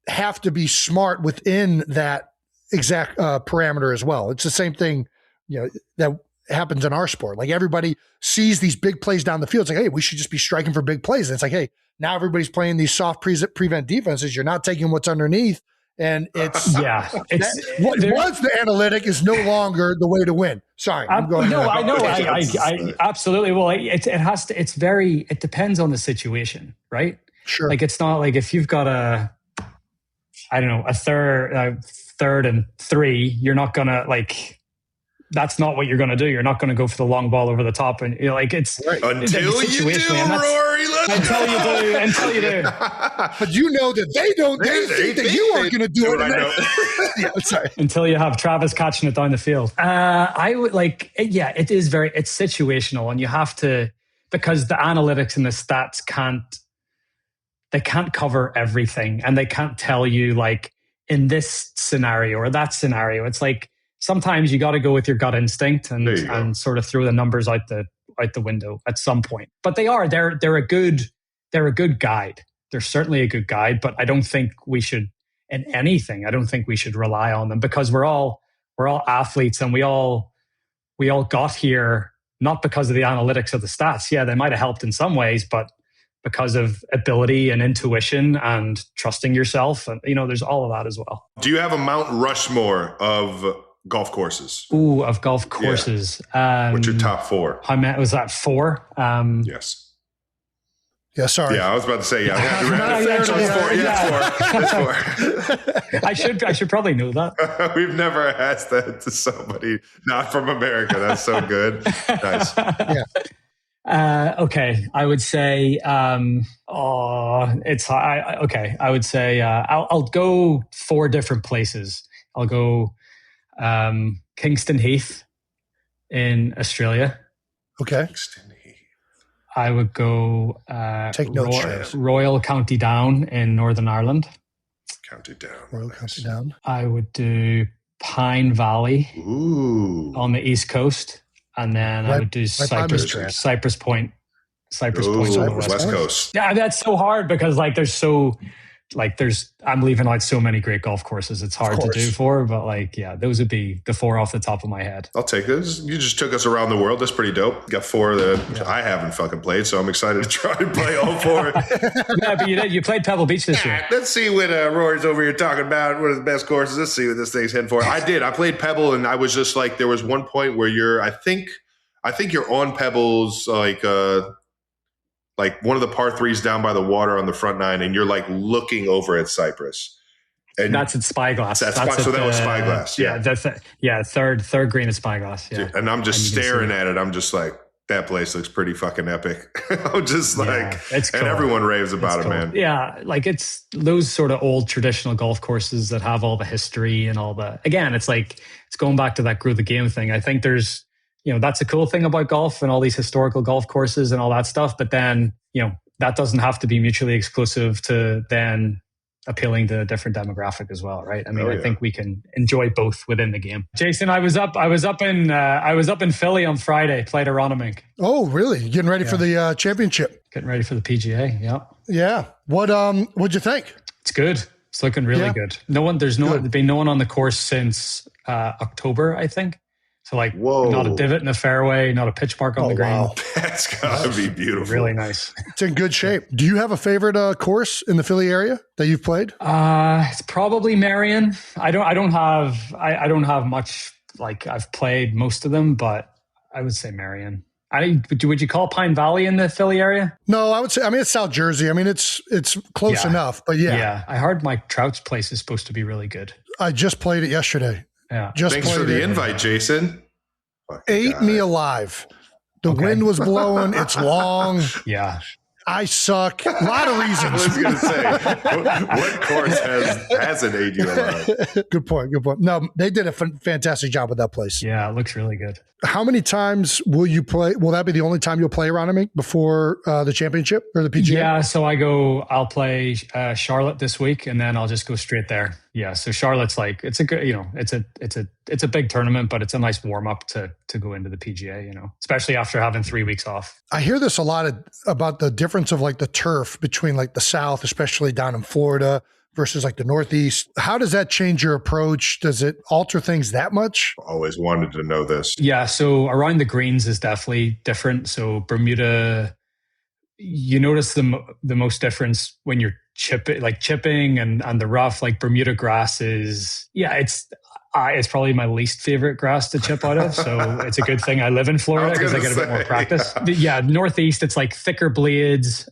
have to be smart within that exact parameter as well. It's the same thing, that happens in our sport. Like everybody sees these big plays down the field. It's like, hey, we should just be striking for big plays. And it's like, hey, now everybody's playing these soft prevent defenses. You're not taking what's underneath. And it's what was the analytic is no longer the way to win. Sorry, I'm going. No, I know. I absolutely. Well, it has to. It's very. It depends on the situation, right? Sure. Like it's not like if you've got a third and 3, you're not gonna like. That's not what you're going to do. You're not going to go for the long ball over the top, and like it's until you do, Rory. Until you do. But you know that they don't. They think that you aren't going to do it. I know. Sorry. Until you have Travis catching it down the field. I would like. Yeah, it is very. It's situational, and you have to, because the analytics and the stats can't cover everything, and they can't tell you like in this scenario or that scenario. It's like. Sometimes you got to go with your gut instinct and sort of throw the numbers out the window at some point. But they're a good guide. They're certainly a good guide, but I don't think we should rely on them, because we're all athletes, and we all got here not because of the analytics of the stats. Yeah, they might have helped in some ways, but because of ability and intuition and trusting yourself. And, there's all of that as well. Do you have a Mount Rushmore of golf courses? Ooh, of golf courses. Yeah. What's your top 4? Was that 4? Yes. Yeah, sorry. Yeah, I was about to say, I should probably know that. We've never asked that to somebody not from America. That's so good. Nice. Yeah. Okay, I would say, I would say, I'll go 4 different places. I'll go Kingston Heath in Australia. Okay. I would go Take notes, Royal County Down in Northern Ireland. Royal County Down. I would do Pine Valley on the East Coast. And then I would do Cypress Point. Cypress Point on the West Coast. Yeah, that's so hard because I'm leaving out so many great golf courses. It's hard to do but those would be the 4 off the top of my head. I'll take this. You just took us around the world. That's pretty dope. Got 4 that I haven't fucking played, so I'm excited to try and play all 4. Yeah, but you played Pebble Beach this year. Let's see what Rory's over here talking about. What are the best courses? Let's see what this thing's heading for. I did. I played Pebble, and I was just like, there was one point where I think you're on Pebbles, like one of the par 3s down by the water on the front 9, and you're like looking over at Cypress. And that's at Spyglass. So that was Spyglass. Yeah. Third green at Spyglass. Yeah. And I'm just staring at it. I'm just like, that place looks pretty fucking epic. I'm just like, it's cool. And everyone raves about it, man. Yeah. Like it's those sort of old traditional golf courses that have all the history and all the, again, it's like, it's going back to that grow the game thing. I think there's, that's a cool thing about golf and all these historical golf courses and all that stuff. But then, that doesn't have to be mutually exclusive to then appealing to a different demographic as well, right? I mean, I think we can enjoy both within the game. Jason, I was up in Philly on Friday, played a Ronimink. Oh, really? Getting ready for the championship? Getting ready for the PGA. Yeah. Yeah. What'd you think? It's good. It's looking really good. There's been no one on the course since October, I think. So not a divot in the fairway, not a pitch mark on the green. Wow. That's gotta be beautiful. Really nice. It's in good shape. Do you have a favorite course in the Philly area that you've played? It's probably Marion. I don't have much. I've played most of them, but I would say Marion. Would you call Pine Valley in the Philly area? No, I would say. I mean, it's South Jersey. I mean, it's close enough, but yeah. Yeah, I heard Mike Trout's place is supposed to be really good. I just played it yesterday. Yeah. Thanks for the invite, Jason. Ate me alive. The wind was blowing. It's long. Yeah. I suck. A lot of reasons. I was going to say, what course hasn't ate you alive? Good point. No, they did a fantastic job with that place. Yeah, it looks really good. How many times will you play? Will that be the only time you'll play Ronimink before the championship or the PGA? Yeah, so I'll play Charlotte this week, and then I'll just go straight there. Yeah, so Charlotte's it's a good, it's a big tournament, but it's a nice warm up to go into the PGA, especially after having 3 weeks off. I hear this a lot about the difference of the turf between the South, especially down in Florida, versus the Northeast. How does that change your approach? Does it alter things that much? Always wanted to know this. Yeah, so around the greens is definitely different. So Bermuda, you notice the most difference when you're chipping and the rough. Bermuda grass is, it's probably my least favorite grass to chip out of. So it's a good thing I live in Florida because I get a bit more practice. Yeah, Northeast, it's thicker blades.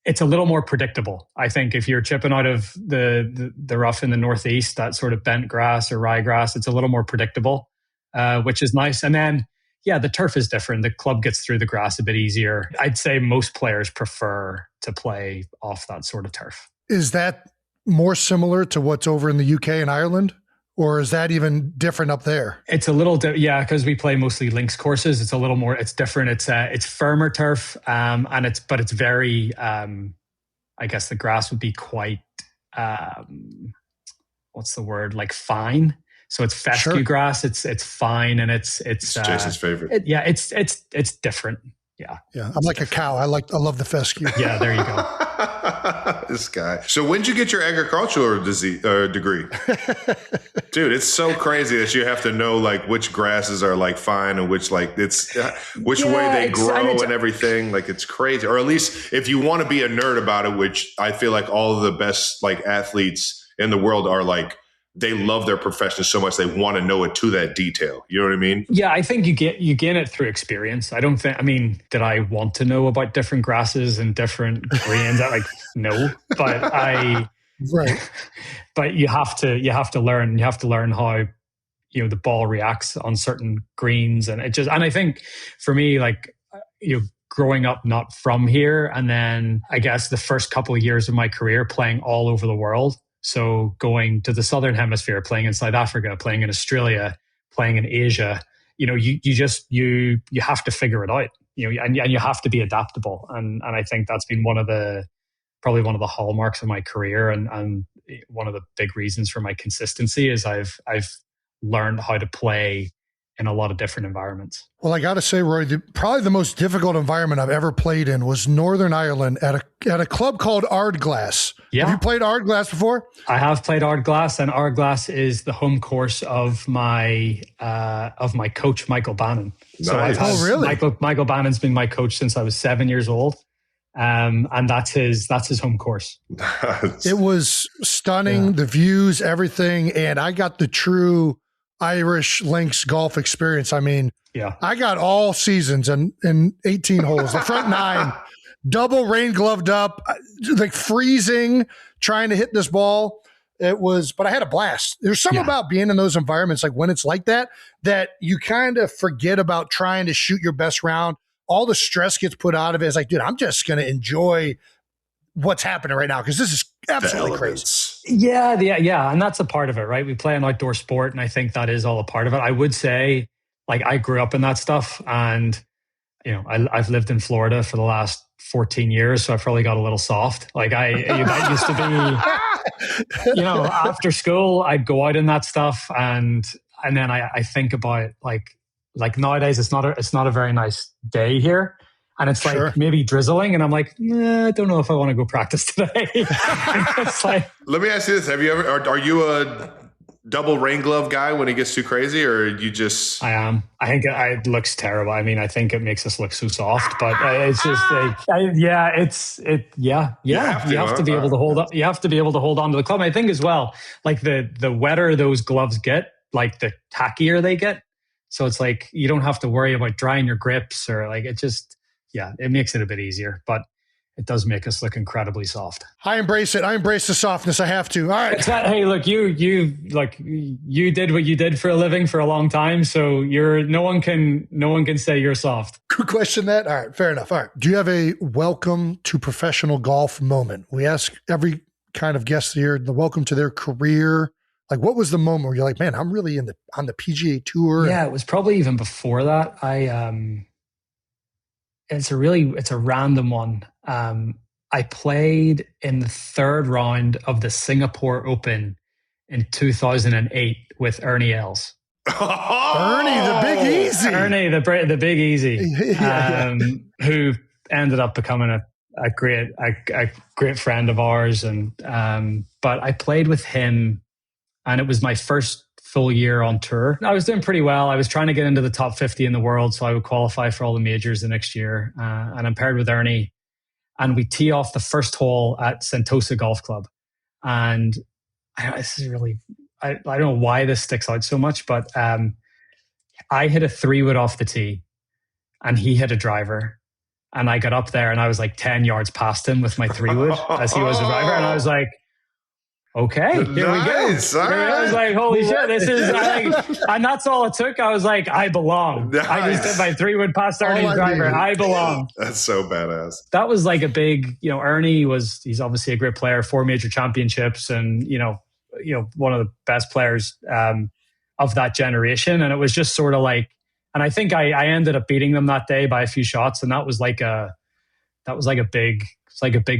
It's a little more predictable. I think if you're chipping out of the rough in the Northeast, that sort of bent grass or ryegrass, it's a little more predictable, which is nice. And then, the turf is different. The club gets through the grass a bit easier. I'd say most players prefer to play off that sort of turf. Is that more similar to what's over in the UK and Ireland? Or is that even different up there? It's a little, because we play mostly links courses. It's a little more, it's different. It's firmer turf, and it's very, I guess the grass would be quite, what's the word? Fine. So it's fescue grass. It's fine, and it's Jason's favorite. It's different. Yeah. Yeah. I'm like a cow. I love the fescue. Yeah, there you go. This guy. So when did you get your agricultural degree? Dude, it's so crazy that you have to know like which grasses are like fine and which like it's which way they grow and everything. Like it's crazy. Or at least if you want to be a nerd about it, which I feel like all of the best like athletes in the world are like, they love their profession so much they want to know it to that detail. You know what I mean? Yeah, I think you gain it through experience. I mean, did I want to know about different grasses and different greens? No, but right. But you have to learn how, the ball reacts on certain greens. And I think for me, like, growing up not from here, and then I guess the first couple of years of my career playing all over the world. So going to the Southern Hemisphere, playing in South Africa, playing in Australia, playing in Asia, you have to figure it out, and you have to be adaptable. And I think that's been probably one of the hallmarks of my career, and one of the big reasons for my consistency is I've learned how to play in a lot of different environments. Well, I got to say, Roy, probably the most difficult environment I've ever played in was Northern Ireland at a club called Ardglass. Yeah. Have you played Ardglass before? I have played Ardglass, and Ardglass is the home course of my coach, Michael Bannon. Nice. So really? Michael Bannon's been my coach since I was 7 years old. And that's his home course. It was stunning, the views, everything. And I got the true Irish links golf experience. I mean, I got all seasons and 18 holes, the front 9, double rain gloved up, like freezing, trying to hit this ball. But I had a blast. There's something about being in those environments, like when it's like that you kind of forget about trying to shoot your best round. All the stress gets put out of it. It's like, dude, I'm just going to enjoy what's happening right now because this is absolutely crazy. Yeah. And that's a part of it, right? We play an outdoor sport, and I think that is all a part of it. I would say, like, I grew up in that stuff, and, I've lived in Florida for the last 14 years, so I've probably got a little soft. Like I used to be, after school, I'd go out in that stuff, and then I think about like nowadays, it's not a very nice day here, and it's like maybe drizzling, and I'm like, I don't know if I want to go practice today. It's like, let me ask you this: are you a double rain glove guy when it gets too crazy, or you just? I am. I think it looks terrible. I mean, I think it makes us look so soft, but it's just you have to be able to hold up. You have to be able to hold on to the club. And I think as well, like the wetter those gloves get, like the tackier they get. So it's like you don't have to worry about drying your grips, or like it just, it makes it a bit easier, but it does make us look incredibly soft. I embrace it. I embrace the softness. I have to. All right. Hey, look, you did what you did for a living for a long time, so no one can say you're soft. Good question. That. All right. Fair enough. All right. Do you have a welcome to professional golf moment? We ask every kind of guest here the welcome to their career. Like, what was the moment where you're like, man, I'm really on the PGA Tour? Yeah, it was probably even before that. It's a random one. I played in the third round of the Singapore Open in 2008 with Ernie Els. Ernie, the Big Easy. Ernie, the Big Easy, who ended up becoming a great friend of ours. And but I played with him, and it was my first full year on tour. I was doing pretty well. I was trying to get into the top 50 in the world, so I would qualify for all the majors the next year. And I'm paired with Ernie, and we tee off the first hole at Sentosa Golf Club. And this is really, I don't know why this sticks out so much, but I hit a 3-wood off the tee, and he hit a driver. And I got up there, and I was like 10 yards past him with my 3-wood as he was a driver. And I was like, okay, here we go. I was like, holy shit, this is, and that's all it took. I was like, I belong. Nice. I just did my 3-wood past Ernie's driver. I belong. That's so badass. That was like a big, Ernie he's obviously a great player, 4 major championships, and, one of the best players of that generation. And it was just sort of like, and I think I ended up beating them that day by a few shots. And that was like a big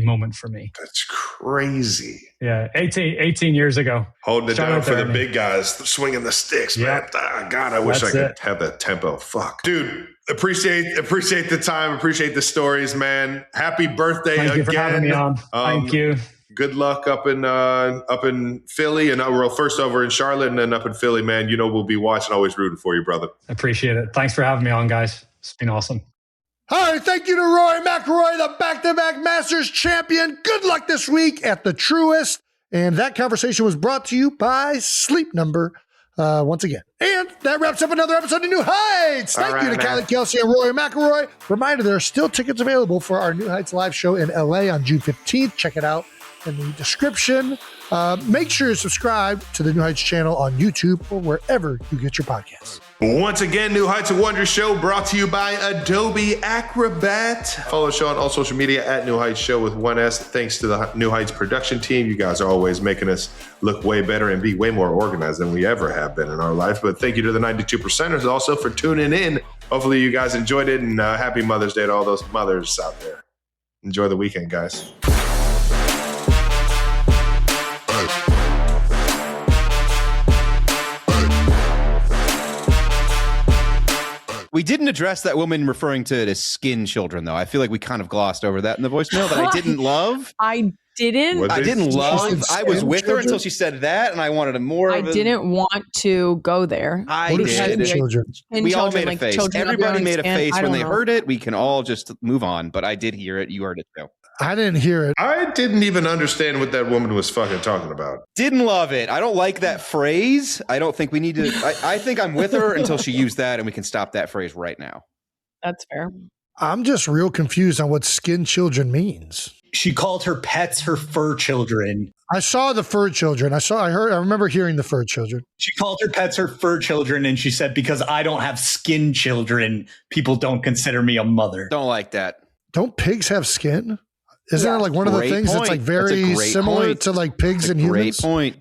moment for me. That's crazy. Yeah, 18 years ago. Holding it down for the big guys, swinging the sticks, man. God, I wish I could have that tempo. Fuck. Dude, appreciate the time, appreciate the stories, man. Happy birthday again. Thank you for having me on. Thank you. Good luck up in Philly, and we're first over in Charlotte, and then up in Philly, man. You know we'll be watching, always rooting for you, brother. I appreciate it. Thanks for having me on, guys. It's been awesome. All right, thank you to Rory McIlroy, the back-to-back Masters champion. Good luck this week at the Truist. And that conversation was brought to you by Sleep Number once again. And that wraps up another episode of New Heights. Thank you to Kylie Kelce and Rory McIlroy. Reminder, there are still tickets available for our New Heights live show in LA on June 15th. Check it out in the description. Make sure you subscribe to the New Heights channel on YouTube or wherever you get your podcasts. Once again, New Heights of Wonder show brought to you by Adobe Acrobat. Follow the show on all social media at New Heights Show with 1S. Thanks to the New Heights production team. You guys are always making us look way better and be way more organized than we ever have been in our life. But thank you to the 92%ers also for tuning in. Hopefully you guys enjoyed it, and happy Mother's Day to all those mothers out there. Enjoy the weekend, guys. We didn't address that woman referring to it as skin children, though. I feel like we kind of glossed over that in the voicemail that I didn't love. I didn't love. I was with her until she said that, and I wanted a more. I didn't want to go there. I did. We all made a face. Everybody made a face when they heard it. We can all just move on, but I did hear it. You heard it too. I didn't hear it. I didn't even understand what that woman was fucking talking about. Didn't love it. I don't like that phrase. I don't think we need to. I think I'm with her until she used that, and we can stop that prise right now. That's fair. I'm just real confused on what skin children means. She called her pets her fur children. I saw the fur children. I remember hearing the fur children. She called her pets her fur children, and she said, because I don't have skin children, people don't consider me a mother. Don't like that. Don't pigs have skin? Isn't that like one of the things that's like very similar to like pigs and humans? Great point.